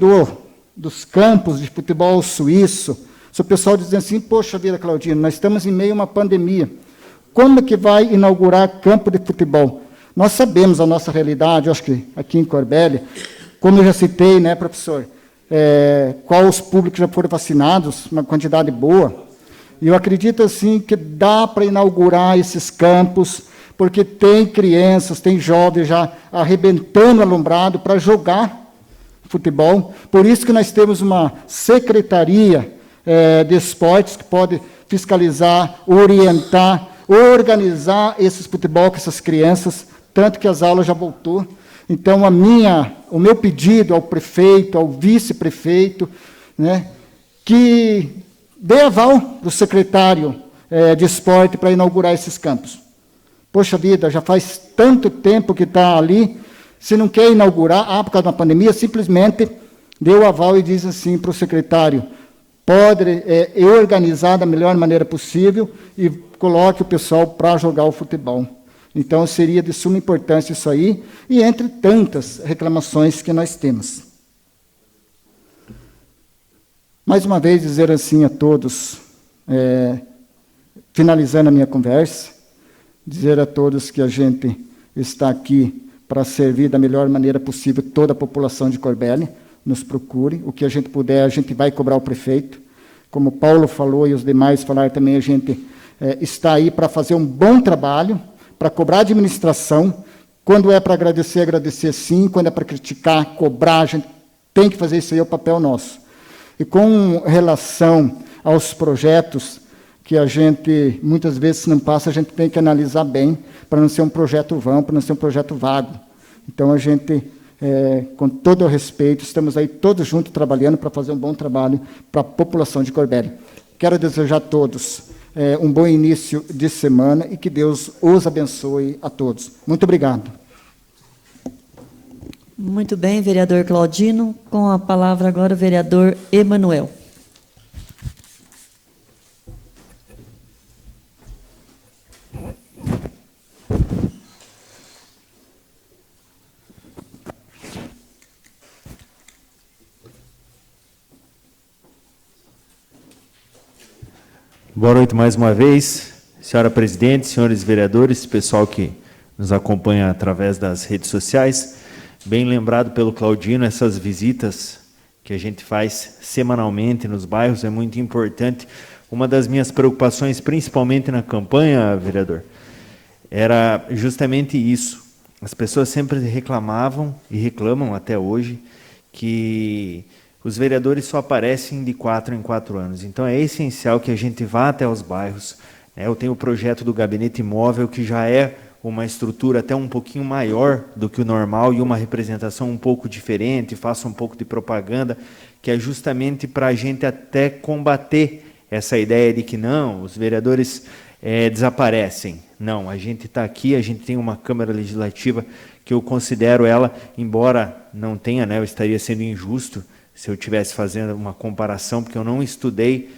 [SPEAKER 2] dos campos de futebol suíço, se o pessoal dizendo assim, poxa vida, Claudino, nós estamos em meio a uma pandemia, como que vai inaugurar campo de futebol? Nós sabemos a nossa realidade, eu acho que aqui em Corbélia, como eu já citei, né, professor, qual os públicos já foram vacinados, uma quantidade boa, e eu acredito assim que dá para inaugurar esses campos, porque tem crianças, tem jovens já arrebentando alumbrado para jogar futebol. Por isso que nós temos uma secretaria de esportes que pode fiscalizar, orientar, organizar esses futebol com essas crianças, tanto que as aulas já voltou. Então, o meu pedido ao prefeito, ao vice-prefeito, né, que dê aval do secretário de esporte para inaugurar esses campos. Poxa vida, já faz tanto tempo que está ali, se não quer inaugurar, por causa da pandemia, simplesmente dê o aval e diz assim para o secretário, pode organizar da melhor maneira possível e coloque o pessoal para jogar o futebol. Então, seria de suma importância isso aí, e entre tantas reclamações que nós temos. Mais uma vez, dizer assim a todos, finalizando a minha conversa, dizer a todos que a gente está aqui para servir da melhor maneira possível toda a população de Corbélia, nos procure, o que a gente puder, a gente vai cobrar o prefeito. Como o Paulo falou e os demais falaram também, a gente está aí para fazer um bom trabalho, para cobrar a administração. Quando é para agradecer, agradecer sim. Quando é para criticar, cobrar, a gente tem que fazer isso aí, é o papel nosso. E com relação aos projetos que a gente, muitas vezes, não passa, a gente tem que analisar bem, para não ser um projeto vão, para não ser um projeto vago. Então, a gente, com todo o respeito, estamos aí todos juntos trabalhando para fazer um bom trabalho para a população de Corbélia. Quero desejar a todos um bom início de semana e que Deus os abençoe a todos. Muito obrigado.
[SPEAKER 1] Muito bem, vereador Claudino. Com a palavra agora o vereador Emanuel.
[SPEAKER 9] Boa noite mais uma vez, senhora presidente, senhores vereadores, pessoal que nos acompanha através das redes sociais. Bem lembrado pelo Claudino, essas visitas que a gente faz semanalmente nos bairros é muito importante. Uma das minhas preocupações, principalmente na campanha, vereador, era justamente isso. As pessoas sempre reclamavam, e reclamam até hoje, que os vereadores só aparecem de 4 em 4 anos. Então, é essencial que a gente vá até os bairros. Eu tenho o projeto do gabinete móvel, que já é uma estrutura até um pouquinho maior do que o normal e uma representação um pouco diferente, faça um pouco de propaganda, que é justamente para a gente até combater essa ideia de que não, os vereadores desaparecem. Não, a gente está aqui, a gente tem uma Câmara Legislativa que eu considero ela, embora não tenha, eu estaria sendo injusto se eu estivesse fazendo uma comparação, porque eu não estudei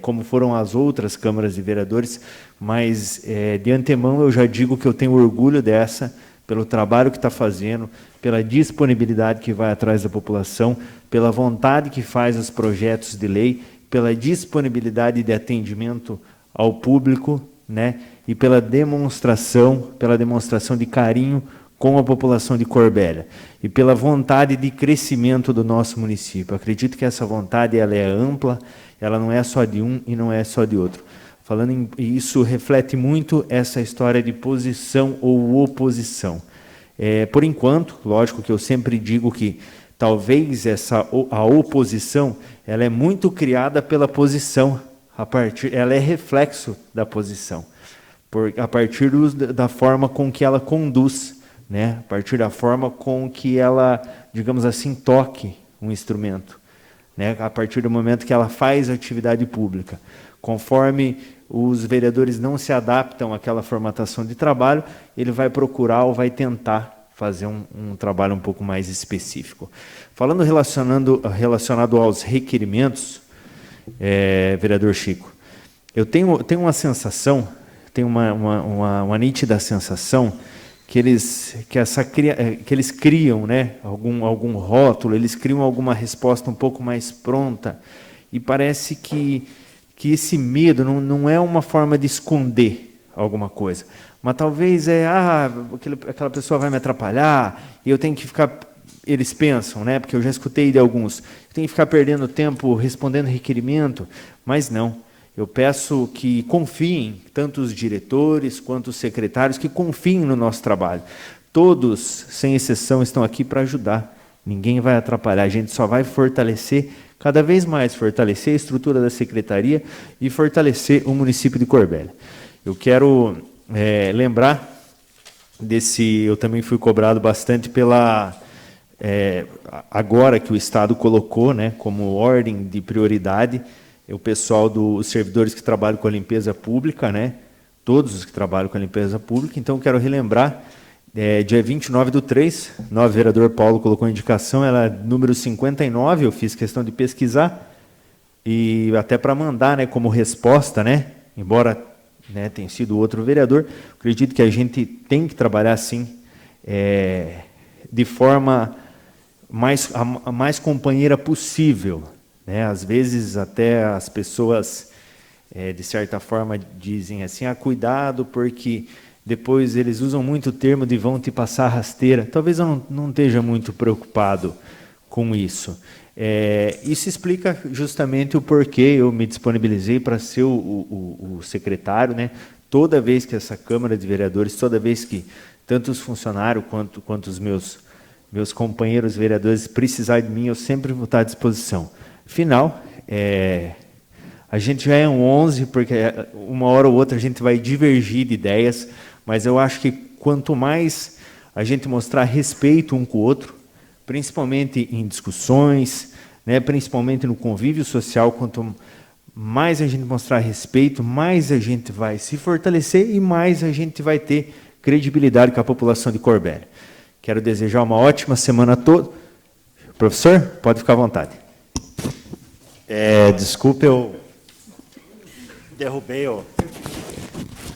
[SPEAKER 9] como foram as outras câmaras de vereadores, mas de antemão eu já digo que eu tenho orgulho dessa, pelo trabalho que está fazendo, pela disponibilidade que vai atrás da população, pela vontade que faz os projetos de lei, pela disponibilidade de atendimento ao público, e pela demonstração de carinho com a população de Corbélia e pela vontade de crescimento do nosso município. Acredito que essa vontade ela é ampla, ela não é só de um e não é só de outro. E isso reflete muito essa história de posição ou oposição. Por enquanto, lógico que eu sempre digo que talvez a oposição ela é muito criada pela posição, ela é reflexo da posição, a partir da forma com que ela conduz, a partir da forma com que ela, digamos assim, toque um instrumento. né, a partir do momento que ela faz atividade pública. Conforme os vereadores não se adaptam àquela formatação de trabalho, ele vai procurar ou vai tentar fazer um trabalho um pouco mais específico. Falando relacionado aos requerimentos, vereador Chico, eu tenho uma sensação, tenho uma nítida sensação que eles criam, né, algum rótulo, eles criam alguma resposta um pouco mais pronta, e parece que esse medo não é uma forma de esconder alguma coisa, mas talvez aquela pessoa vai me atrapalhar, e eu tenho que ficar, eles pensam, né, porque eu já escutei de alguns, eu tenho que ficar perdendo tempo respondendo requerimento, mas não. Eu peço que confiem, tanto os diretores quanto os secretários, que confiem no nosso trabalho. Todos, sem exceção, estão aqui para ajudar. Ninguém vai atrapalhar, a gente só vai fortalecer, cada vez mais fortalecer a estrutura da secretaria e fortalecer o município de Corbélia. Eu quero lembrar eu também fui cobrado bastante agora que o Estado colocou, né, como ordem de prioridade, o pessoal dos servidores que trabalham com a limpeza pública, né? Todos os que trabalham com a limpeza pública. Então, quero relembrar, dia 29/3, o vereador Paulo colocou a indicação, ela é número 59, eu fiz questão de pesquisar, e até para mandar, né, como resposta, né, embora, né, tenha sido outro vereador, acredito que a gente tem que trabalhar, assim, de forma a mais companheira possível, né? Às vezes até as pessoas, de certa forma, dizem assim, cuidado, porque depois eles usam muito o termo de vão te passar rasteira. Talvez eu não esteja muito preocupado com isso. Isso explica justamente o porquê eu me disponibilizei para ser o secretário, né? Toda vez que essa Câmara de Vereadores, toda vez que tanto os funcionários quanto os meus companheiros vereadores precisarem de mim, eu sempre vou estar à disposição. Afinal, a gente já é um 11, porque uma hora ou outra a gente vai divergir de ideias, mas eu acho que quanto mais a gente mostrar respeito um com o outro, principalmente em discussões, né, principalmente no convívio social, quanto mais a gente mostrar respeito, mais a gente vai se fortalecer e mais a gente vai ter credibilidade com a população de Corbélia. Quero desejar uma ótima semana a todos. Professor, pode ficar à vontade.
[SPEAKER 3] Desculpe, eu derrubei.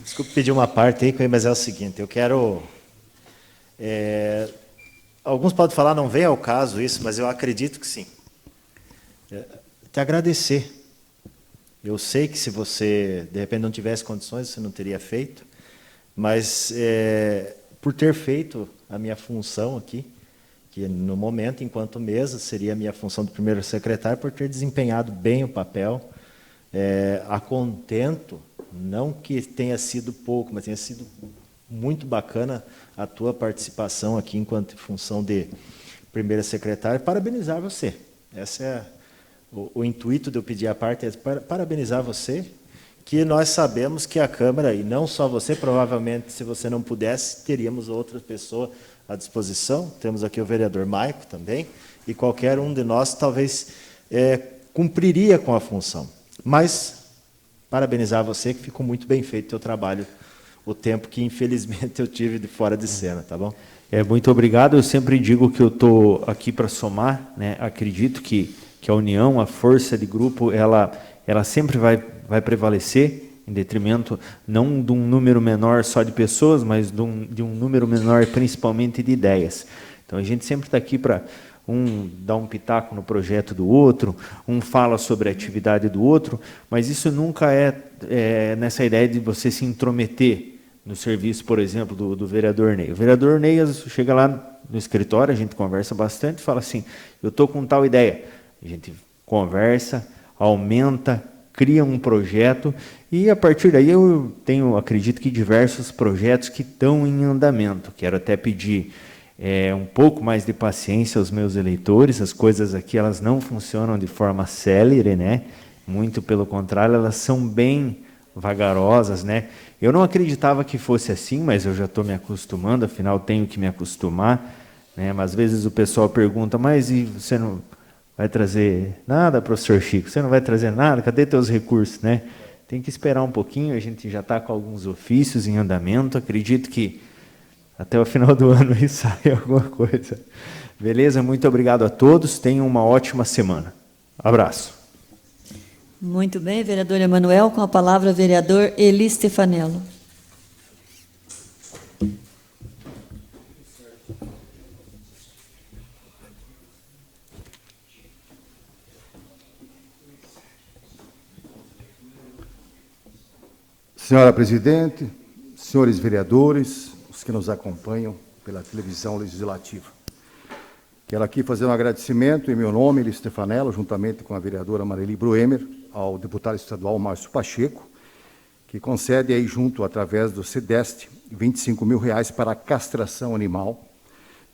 [SPEAKER 3] Desculpe pedir uma parte aí, mas é o seguinte, eu quero... alguns podem falar, não vem ao caso isso, mas eu acredito que sim. Te agradecer. Eu sei que se você, de repente, não tivesse condições, você não teria feito, mas por ter feito a minha função aqui, que no momento, enquanto mesa, seria a minha função do primeiro secretário, por ter desempenhado bem o papel, a contento, não que tenha sido pouco, mas tenha sido muito bacana a tua participação aqui enquanto função de primeira secretária. Parabenizar você. Esse é o intuito de eu pedir a parte, parabenizar você, que nós sabemos que a Câmara, e não só você, provavelmente, se você não pudesse, teríamos outra pessoa à disposição. Temos aqui o vereador Maico também, e qualquer um de nós talvez cumpriria com a função. Mas parabenizar você, que ficou muito bem feito o teu trabalho, o tempo que, infelizmente, eu tive de fora de cena, tá bom?
[SPEAKER 9] Muito obrigado. Eu sempre digo que eu estou aqui para somar, né? Acredito que a união, a força de grupo, ela sempre vai prevalecer, em detrimento não de um número menor só de pessoas, mas de um número menor principalmente de ideias. Então a gente sempre está aqui para dar um pitaco no projeto do outro, fala sobre a atividade do outro, mas isso nunca é nessa ideia de você se intrometer no serviço, por exemplo, do vereador Ney. O vereador Ney chega lá no escritório, a gente conversa bastante, fala assim, eu estou com tal ideia. A gente conversa, aumenta, cria um projeto, e a partir daí eu acredito que diversos projetos que estão em andamento. Quero até pedir um pouco mais de paciência aos meus eleitores. As coisas aqui elas não funcionam de forma célere, né? Muito pelo contrário, elas são bem vagarosas, né? Eu não acreditava que fosse assim, mas eu já estou me acostumando, afinal tenho que me acostumar, né? Mas às vezes o pessoal pergunta, mas e você não... vai trazer nada, professor Chico? Você não vai trazer nada? Cadê teus recursos, né? Tem que esperar um pouquinho, a gente já está com alguns ofícios em andamento, acredito que até o final do ano aí sai alguma coisa. Beleza? Muito obrigado a todos, tenham uma ótima semana. Abraço.
[SPEAKER 1] Muito bem, vereador Emanuel, com a palavra, vereador Eli Stefanello.
[SPEAKER 6] Senhora presidente, senhores vereadores, os que nos acompanham pela televisão legislativa. Quero aqui fazer um agradecimento em meu nome, Eli Stefanello, juntamente com a vereadora Marili Bruemer, ao deputado estadual Márcio Pacheco, que concede aí junto, através do CEDEST, R$25 mil para a castração animal,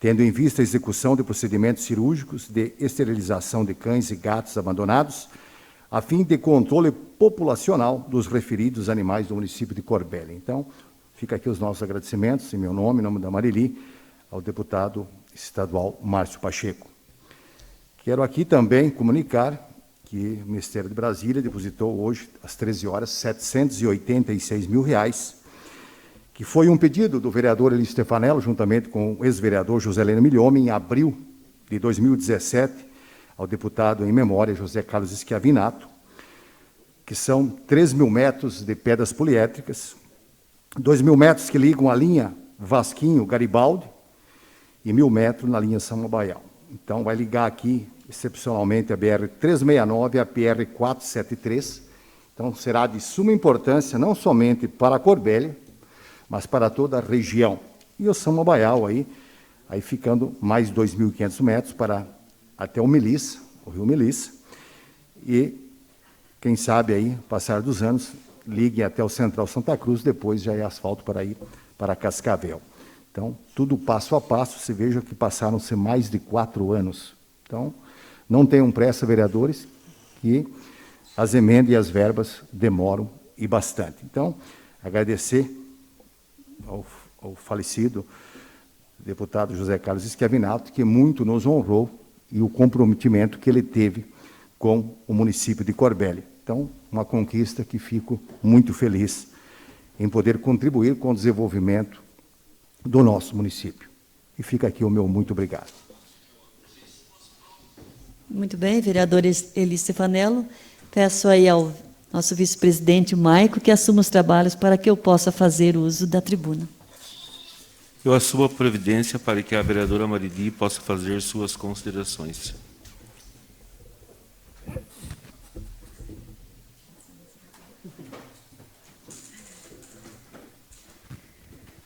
[SPEAKER 6] tendo em vista a execução de procedimentos cirúrgicos de esterilização de cães e gatos abandonados, a fim de controle populacional dos referidos animais do município de Corbélia. Então, fica aqui os nossos agradecimentos, em meu nome, em nome da Marili, ao deputado estadual Márcio Pacheco. Quero aqui também comunicar que o Ministério de Brasília depositou hoje, às 13 horas, R$786 mil, que foi um pedido do vereador Eli Stefanello, juntamente com o ex-vereador José Leno Milhome, em abril de 2017, ao deputado em memória José Carlos Schiavinato, que são 3 mil metros de pedras poliétricas, 2 mil metros que ligam a linha Vasquinho-Garibaldi e 1.000 metros na linha São Abaial. Então, vai ligar aqui, excepcionalmente, a BR-369 e a BR-473. Então, será de suma importância, não somente para a Corbélia, mas para toda a região. E o São Abaial, aí ficando mais 2.500 metros para até o Melissa, o rio Melissa, e, quem sabe, aí, passar dos anos, ligue até o Central Santa Cruz, depois já é asfalto para ir para Cascavel. Então, tudo passo a passo, se veja que passaram-se mais de 4 anos. Então, não tenham pressa, vereadores, que as emendas e as verbas demoram e bastante. Então, agradecer ao falecido deputado José Carlos Schiavinato, que muito nos honrou, e o comprometimento que ele teve com o município de Corbélia. Então, uma conquista que fico muito feliz em poder contribuir com o desenvolvimento do nosso município. E fica aqui o meu muito obrigado.
[SPEAKER 1] Muito bem, vereador Eli Stefanello. Peço aí ao nosso vice-presidente Maico que assuma os trabalhos para que eu possa fazer uso da tribuna.
[SPEAKER 10] Eu assumo a providência para que a vereadora Marili possa fazer suas considerações.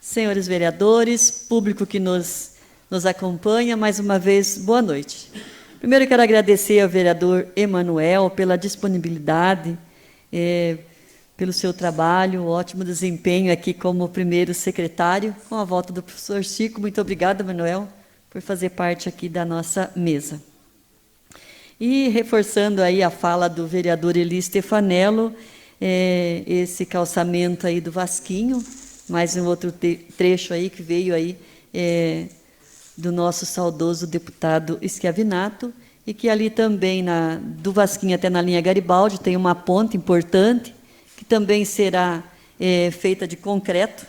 [SPEAKER 1] Senhores vereadores, público que nos acompanha, mais uma vez, boa noite. Primeiro, eu quero agradecer ao vereador Emanuel pela disponibilidade, pelo seu trabalho, ótimo desempenho aqui como primeiro secretário, com a volta do professor Chico. Muito obrigada, Emanuel, por fazer parte aqui da nossa mesa. E, reforçando aí a fala do vereador Eli Stefanello, esse calçamento aí do Vasquinho, mais um outro trecho aí que veio aí do nosso saudoso deputado Schiavinato, e que ali também, do Vasquinho até na linha Garibaldi, tem uma ponte importante, que também será feita de concreto,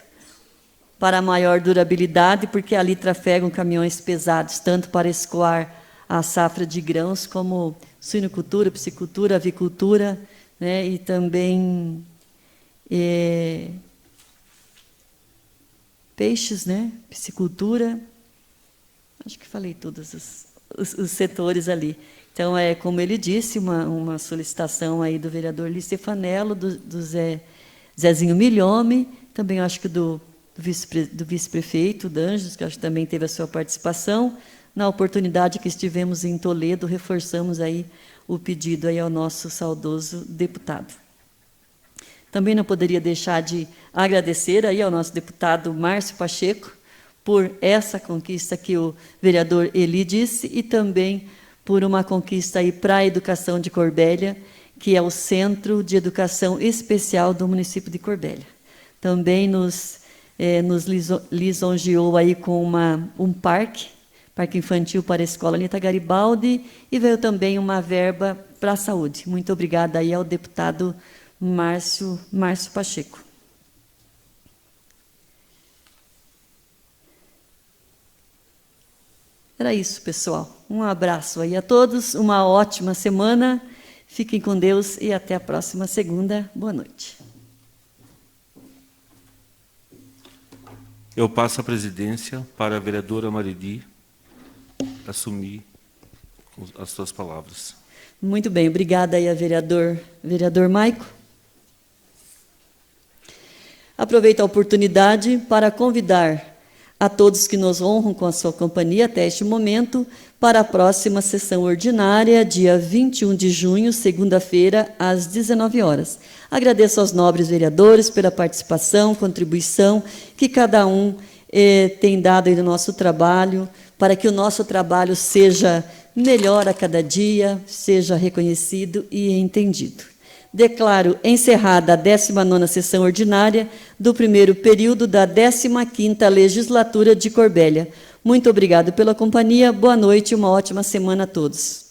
[SPEAKER 1] para maior durabilidade, porque ali trafegam caminhões pesados, tanto para escoar a safra de grãos, como suinocultura, piscicultura, avicultura, né, e também peixes, né, piscicultura, acho que falei todos os setores ali. Então, como ele disse, uma solicitação aí do vereador Eli Stefanello, do Zezinho Milhome, também acho que do vice-prefeito, D'Anjos, que acho que também teve a sua participação. Na oportunidade que estivemos em Toledo, reforçamos aí o pedido aí ao nosso saudoso deputado. Também não poderia deixar de agradecer aí ao nosso deputado Márcio Pacheco por essa conquista que o vereador Eli disse, e também por uma conquista aí para a educação de Corbélia, que é o Centro de Educação Especial do município de Corbélia. Também nos lisonjeou aí com um parque Parque Infantil para a Escola Anita Garibaldi, e veio também uma verba para a saúde. Muito obrigada aí ao deputado Márcio Pacheco. Era isso, pessoal. Um abraço aí a todos, uma ótima semana, fiquem com Deus e até a próxima segunda. Boa noite.
[SPEAKER 10] Eu passo a presidência para a vereadora Maridi assumir as suas palavras.
[SPEAKER 1] Muito bem, obrigada aí a vereador Maico. Aproveito a oportunidade para convidar a todos que nos honram com a sua companhia até este momento para a próxima sessão ordinária, dia 21 de junho, segunda-feira, às 19 horas. Agradeço aos nobres vereadores pela participação, contribuição que cada um tem dado aí no nosso trabalho, para que o nosso trabalho seja melhor a cada dia, seja reconhecido e entendido. Declaro encerrada a 19ª sessão ordinária do primeiro período da 15ª Legislatura de Corbélia. Muito obrigado pela companhia, boa noite e uma ótima semana a todos.